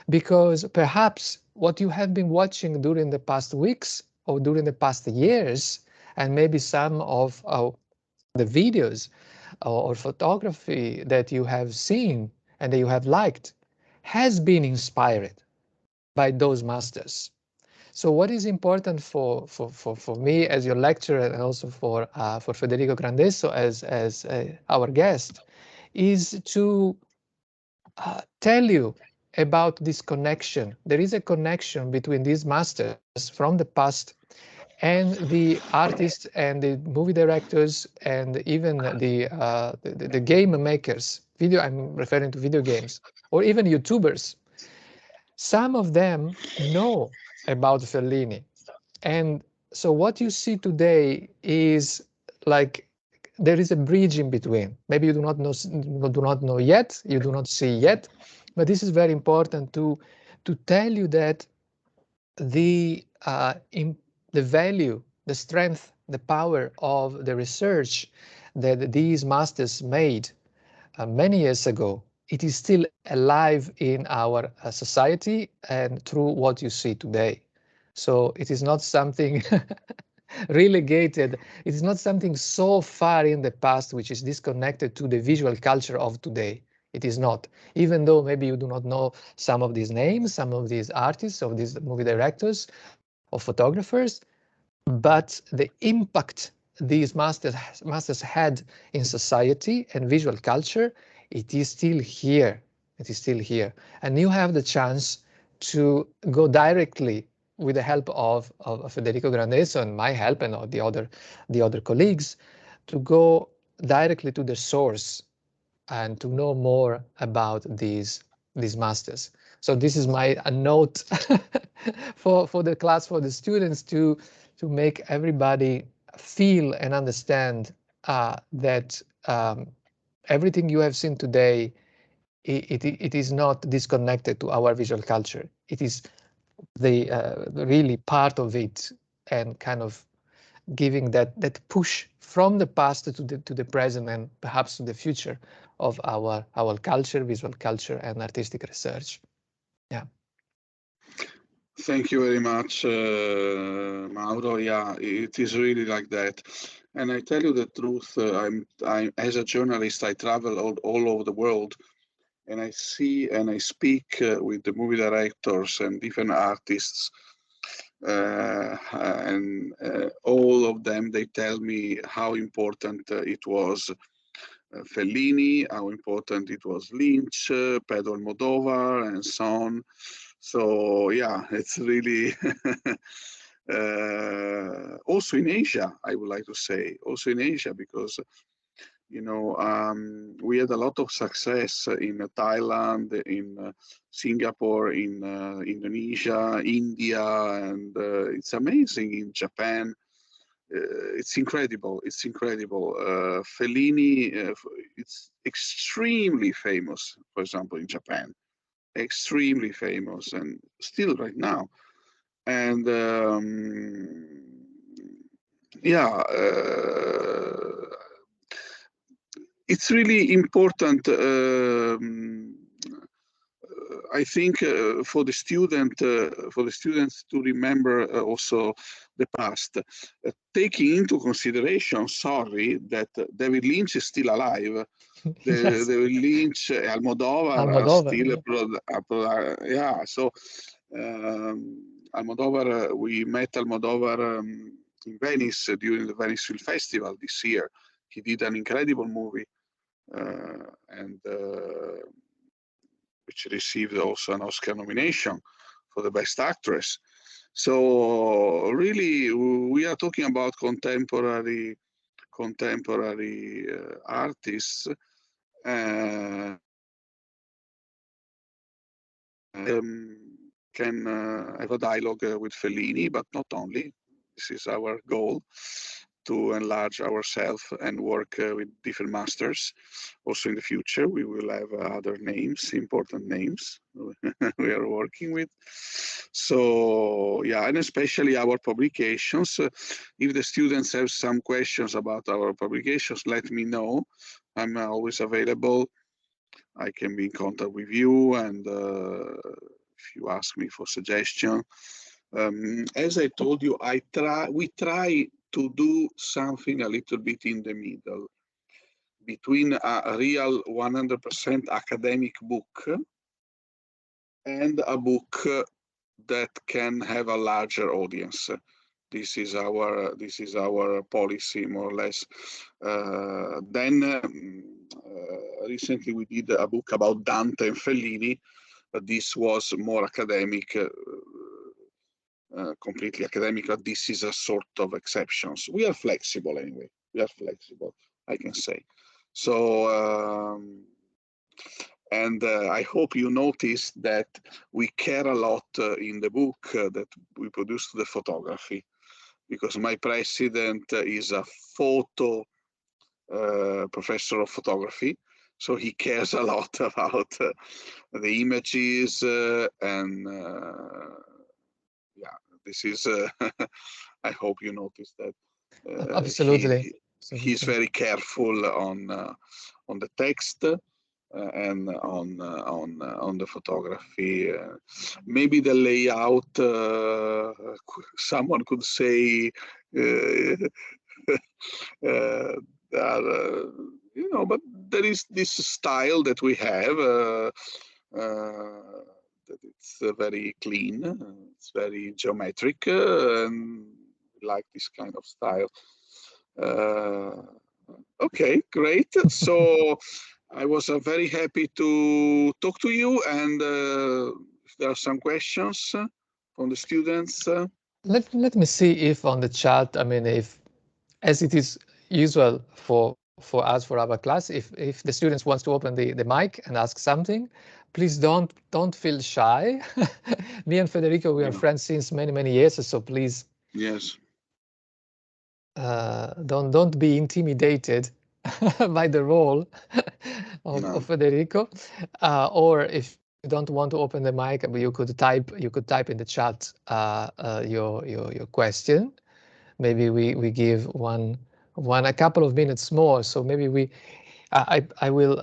Because perhaps what you have been watching during the past weeks or during the past years, and maybe some of the videos or photography that you have seen and that you have liked, has been inspired by those masters. So what is important for me as your lecturer and also for Federico Grandesso as our guest is to tell you about this connection. There is a connection between these masters from the past and the artists and the movie directors and even the game makers. I'm referring to video games, or even YouTubers. Some of them know about Fellini. And so what you see today is like there is a bridge in between. Maybe you do not know yet, you do not see yet, but this is very important to tell you that the the value, the strength, the power of the research that these masters made many years ago, it is still alive in our society and through what you see today. So it is not something relegated. It is not something so far in the past which is disconnected to the visual culture of today. It is not. Even though maybe you do not know some of these names, some of these artists, of these movie directors or photographers, but the impact these masters had in society and visual culture, it is still here. It is still here. And you have the chance to go directly with the help of Federico Grandesso and my help and the other colleagues to go directly to the source and to know more about these masters. So this is my note for the class, for the students, to make everybody feel and understand that everything you have seen today, it is not disconnected to our visual culture. It is the really part of it, and kind of giving that push from the past to the present, and perhaps to the future of our culture, visual culture, and artistic research. Yeah. Thank you very much, Mauro. Yeah, it is really like that. And I tell you the truth, I'm as a journalist, I travel all over the world, and I see and I speak with the movie directors and different artists, and all of them, they tell me how important it was Fellini, how important it was Lynch, Pedro Almodovar, and so on. So yeah, it's really also in Asia, I would like to say, also in Asia, because you know, we had a lot of success in Thailand, in Singapore, in Indonesia, India, and it's amazing in Japan. It's incredible. It's incredible. Fellini, it's extremely famous, for example, in Japan, extremely famous, and still right now. And yeah, it's really important. I think for the students to remember also the past, taking into consideration, sorry, that David Lynch is still alive. Yes. David Lynch, Almodovar are Almodovar, still yeah. yeah. So Almodovar, we met Almodovar in Venice during the Venice Film Festival this year. He did an incredible movie, and which received also an Oscar nomination for the Best Actress. So really, we are talking about contemporary artists. Can have a dialogue with Fellini, but not only. This is our goal, to enlarge ourselves and work with different masters. Also in the future, we will have other names, important names we are working with. So yeah, and especially our publications. If the students have some questions about our publications, let me know. I'm always available. I can be in contact with you, and if you ask me for suggestion. As I told you, we try to do something a little bit in the middle between a real 100% academic book and a book that can have a larger audience. This is our policy, more or less. Then recently we did a book about Dante and Fellini. This was more academic, completely academic, but this is a sort of exceptions. We are flexible anyway. We are flexible, I can say. So, and I hope you noticed that we care a lot in the book that we produce the photography, because my president is a photo professor of photography. So he cares a lot about the images and yeah, this is, I hope you noticed that. Absolutely. He's very careful on the text and on the photography. Maybe the layout, someone could say, you know, but there is this style that we have. That it's very clean, it's very geometric, and like this kind of style. Okay, great. So I was very happy to talk to you, and if there are some questions from the students. Let me see if on the chat, I mean, if, as it is usual for for us, for our class. If the students wants to open the mic and ask something, please don't feel shy. Me and Federico, we are friends since many years, so please, yes, don't be intimidated by the role of Federico, or if you don't want to open the mic, you could type in the chat your question. Maybe we give a couple of minutes more. So maybe I will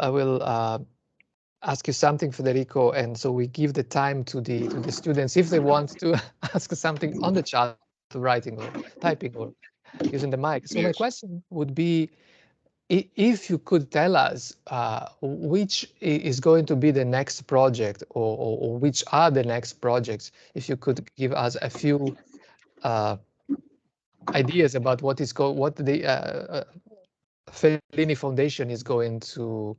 ask you something, Federico, and so we give the time to the students if they want to ask something on the chat, writing or typing or using the mic. So my yes. question would be, if you could tell us which is going to be the next project, or which are the next projects, if you could give us a few uh, ideas about what the Fellini Foundation is going to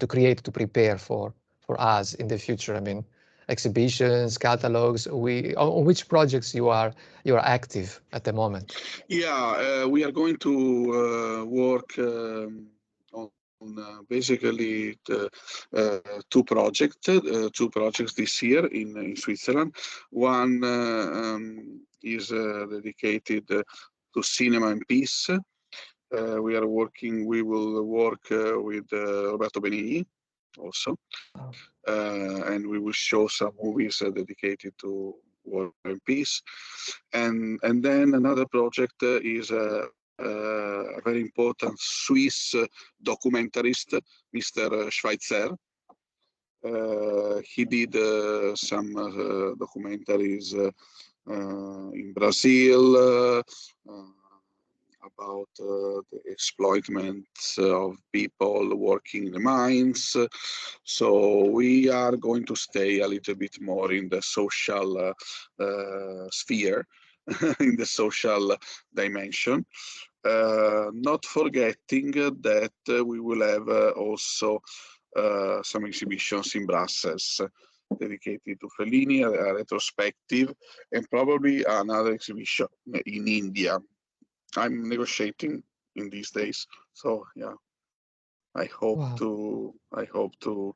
create, to prepare for us in the future. I mean, exhibitions, catalogs. On which projects you are active at the moment? Yeah, we are going to work on basically two projects this year in Switzerland. One is dedicated to cinema and peace. We will work with Roberto Benigni also, and we will show some movies dedicated to war and peace. And then another project is a very important Swiss documentarist, Mr. Schweitzer. He did some documentaries in Brazil about the exploitment of people working in the mines. So we are going to stay a little bit more in the social sphere, in the social dimension. Not forgetting that we will have also some exhibitions in Brussels dedicated to Fellini, a retrospective, and probably another exhibition in India. I'm negotiating in these days, so yeah, I hope Wow. to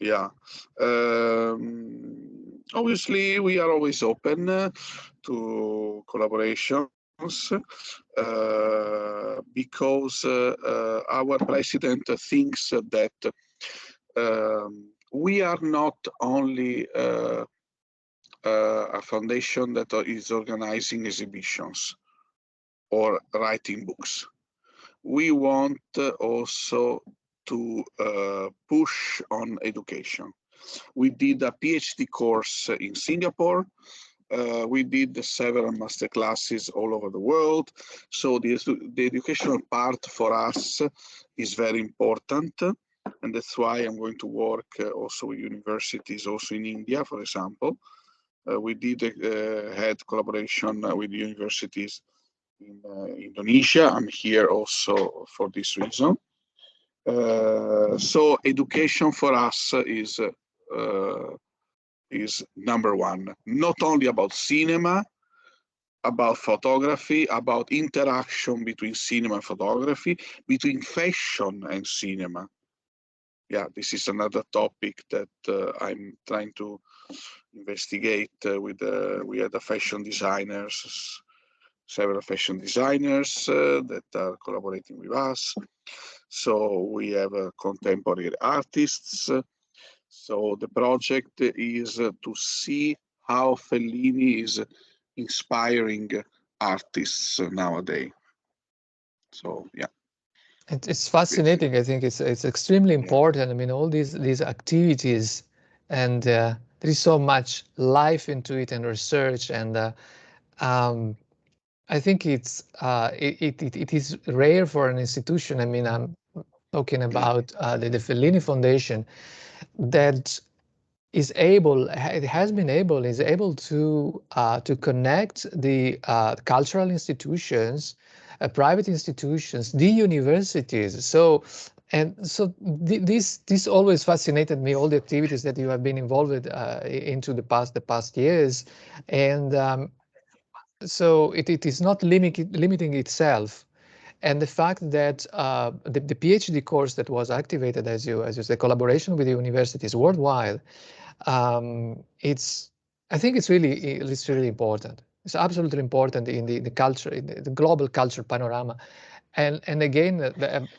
yeah. Obviously, we are always open to collaborations because our president thinks that we are not only a foundation that is organizing exhibitions or writing books. We want also to push on education. We did a PhD course in Singapore. We did several master classes all over the world. So the educational part for us is very important. And that's why I'm going to work also with universities, also in India, for example. We did had collaboration with universities in Indonesia. I'm here also for this reason. So education for us is number one. Not only about cinema, about photography, about interaction between cinema and photography, between fashion and cinema. Yeah, this is another topic that I'm trying to investigate we had the fashion designers, several fashion designers that are collaborating with us. So we have contemporary artists. So the project is to see how Fellini is inspiring artists nowadays. So yeah. It's fascinating. I think it's extremely important. I mean, all these activities, and there is so much life into it, and research, and I think it is rare for an institution. I mean, I'm talking about the Fellini Foundation, that is able to connect the cultural institutions, private institutions, the universities. So this always fascinated me, all the activities that you have been involved into the past years, and so it is not limiting itself. And the fact that the PhD course that was activated, as you say, collaboration with the universities worldwide, I think it's really important. It's absolutely important in the culture, in the global culture panorama. And again,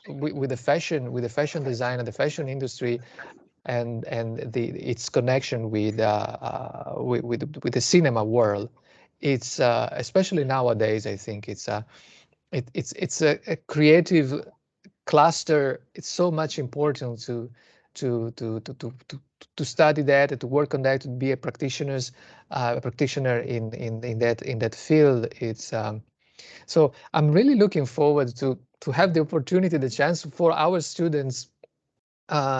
with the fashion design and the fashion industry, and its connection with the cinema world, it's especially nowadays, I think it's a creative cluster. It's so much important to study that, to work on that, to be a practitioner in that field. It's so I'm really looking forward to have the opportunity, the chance for our students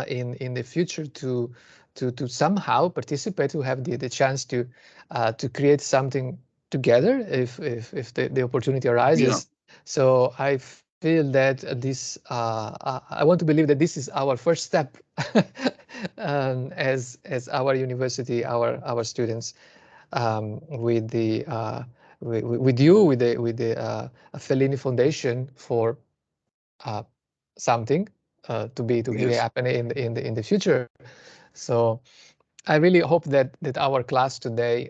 in the future to somehow participate, to have the chance to create something together if the opportunity arises. Yeah. So I feel that this I want to believe that this is our first step as our university, our students, with the with you, with the Fellini Foundation for something to be happening in the future. So I really hope that our class today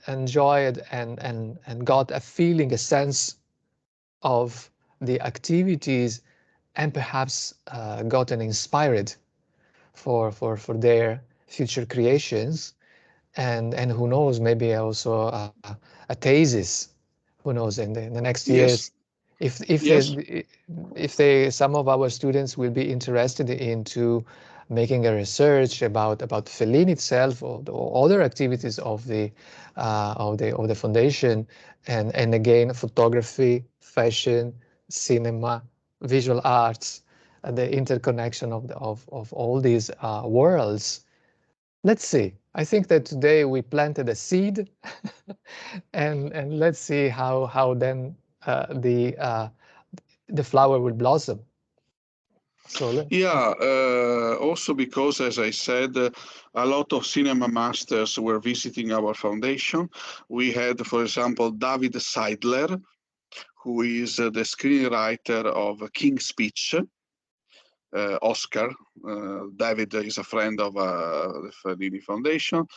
enjoyed and got a feeling, a sense of the activities, and perhaps gotten inspired for their future creations, and who knows, maybe also a thesis, who knows, in the next years. If some of our students will be interested into making a research about Fellini itself, or other activities of the foundation, and again, photography, fashion, cinema, visual arts, the interconnection of all these worlds. Let's see. I think that today we planted a seed, and let's see how then the flower will blossom. So yeah, also because, as I said, a lot of cinema masters were visiting our foundation. We had, for example, David Seidler, who is the screenwriter of King's Speech, Oscar. David is a friend of the Fellini Foundation.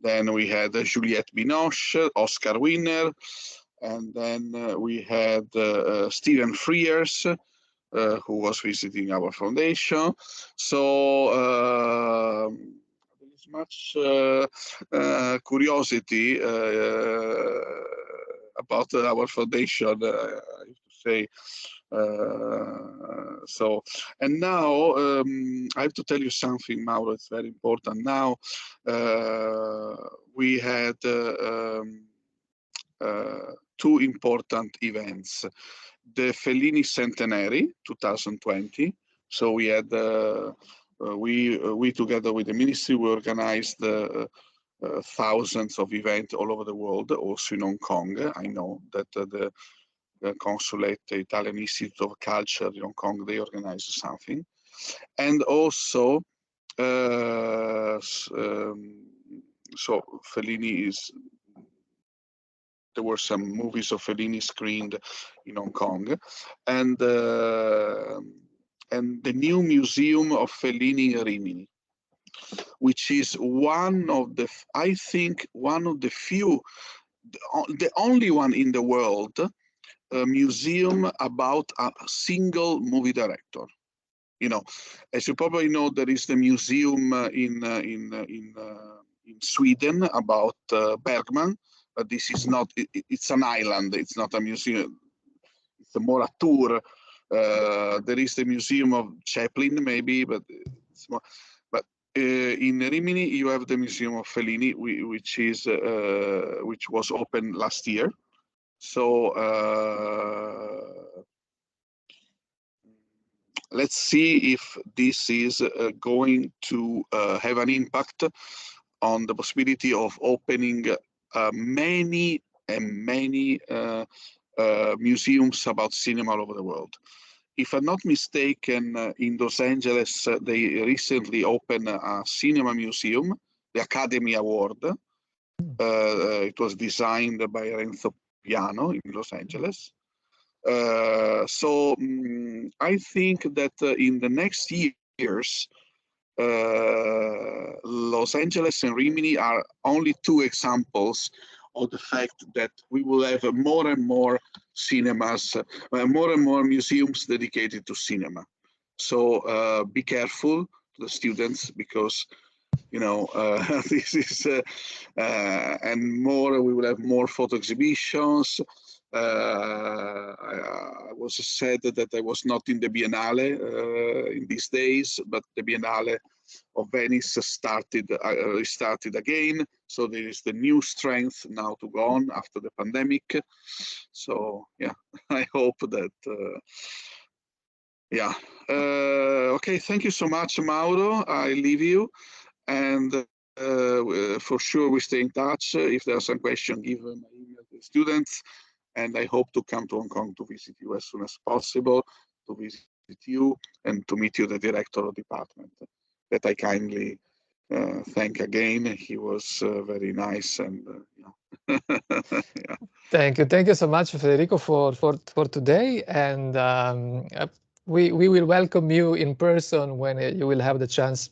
Then we had Juliette Binoche, Oscar winner. And then we had Stephen Frears, who was visiting our foundation. So there is much curiosity about our foundation, I have to say. So, and now I have to tell you something, Mauro. It's very important. Now we had two important events: the Fellini Centenary 2020. So we had we together with the ministry, we organized thousands of events all over the world, also in Hong Kong. I know that the consulate, the Italian Institute of Culture in Hong Kong, they organized something. And also, so Fellini is, there were some movies of Fellini screened in Hong Kong, and the new museum of Fellini in Rimini, which is one of the, I think, one of the few, the only one in the world, a museum about a single movie director. You know, as you probably know, there is the museum in Sweden about Bergman, but this is not. It's an island. It's not a museum. It's more a tour. There is the museum of Chaplin, maybe, but it's more. But in Rimini, you have the museum of Fellini, which was open last year. So let's see if this is going to have an impact on the possibility of opening many and many museums about cinema all over the world. If I'm not mistaken, in Los Angeles, they recently opened a cinema museum, the Academy Award. It was designed by Renzo Piano in Los Angeles. I think that in the next years, Los Angeles and Rimini are only two examples of the fact that we will have more and more cinemas, more and more museums dedicated to cinema. So be careful to the students, because this is and more. We will have more photo exhibitions. I was said that I was not in the Biennale in these days, but the Biennale of Venice restarted again. So there is the new strength now to go on after the pandemic. So yeah, I hope that. Yeah. Okay. Thank you so much, Mauro. I leave you, and for sure we stay in touch. If there are some questions, give my email to the students, and I hope to come to Hong Kong to visit you as soon as possible, to visit you and to meet you, the director of the department, that I kindly thank again. He was very nice, and yeah. Thank you so much, Federico, for today, and we will welcome you in person when you will have the chance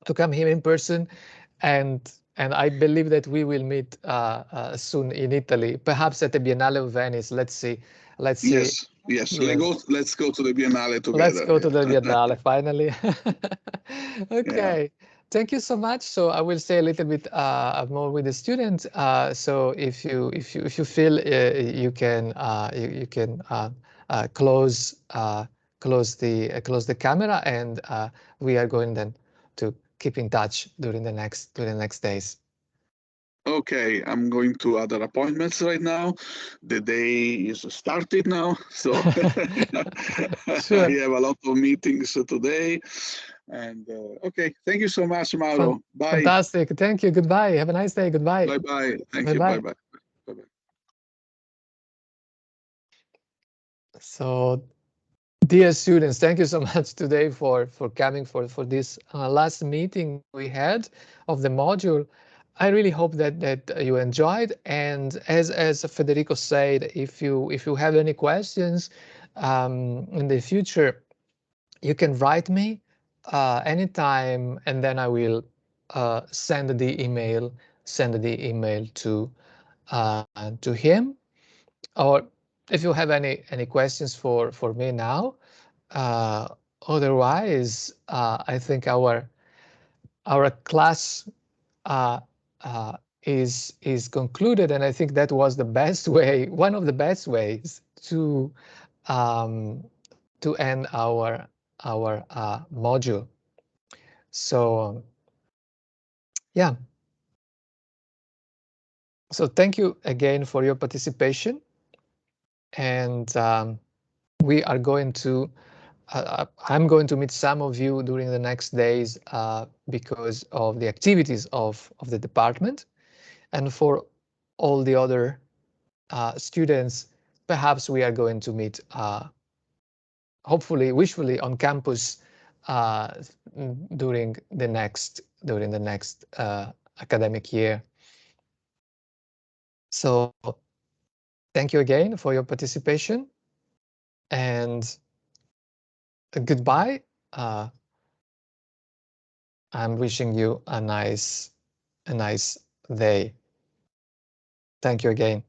to come here in person, and I believe that we will meet soon in Italy, perhaps at the Biennale of Venice. Let's see. Yes. Yes. Let's go to the Biennale together. Let's go to the Biennale finally. Okay. Yeah. Thank you so much. So I will say a little bit more with the students. So if you feel you can close the camera, and we are going then to keep in touch during the next days. Okay, I'm going to other appointments right now. The day is started now, so sure. I have a lot of meetings today. And okay, thank you so much, Mauro. Bye. Fantastic. Thank you. Goodbye. Have a nice day. Goodbye. Bye-bye. Thank you. Bye-bye. Bye-bye. So, dear students, thank you so much today for coming for this last meeting we had of the module. I really hope that you enjoyed, and as Federico said, if you have any questions in the future, you can write me anytime, and then I will send the email to him. Or if you have any questions for me now, otherwise I think our class is concluded, and I think that was the best way, one of the best ways to end our module. So yeah. So thank you again for your participation, and we are going to I'm going to meet some of you during the next days because of the activities of the department, and for all the other students, perhaps we are going to meet hopefully, wishfully, on campus during the next academic year. So thank you again for your participation, and goodbye. I'm wishing you a nice day. Thank you again.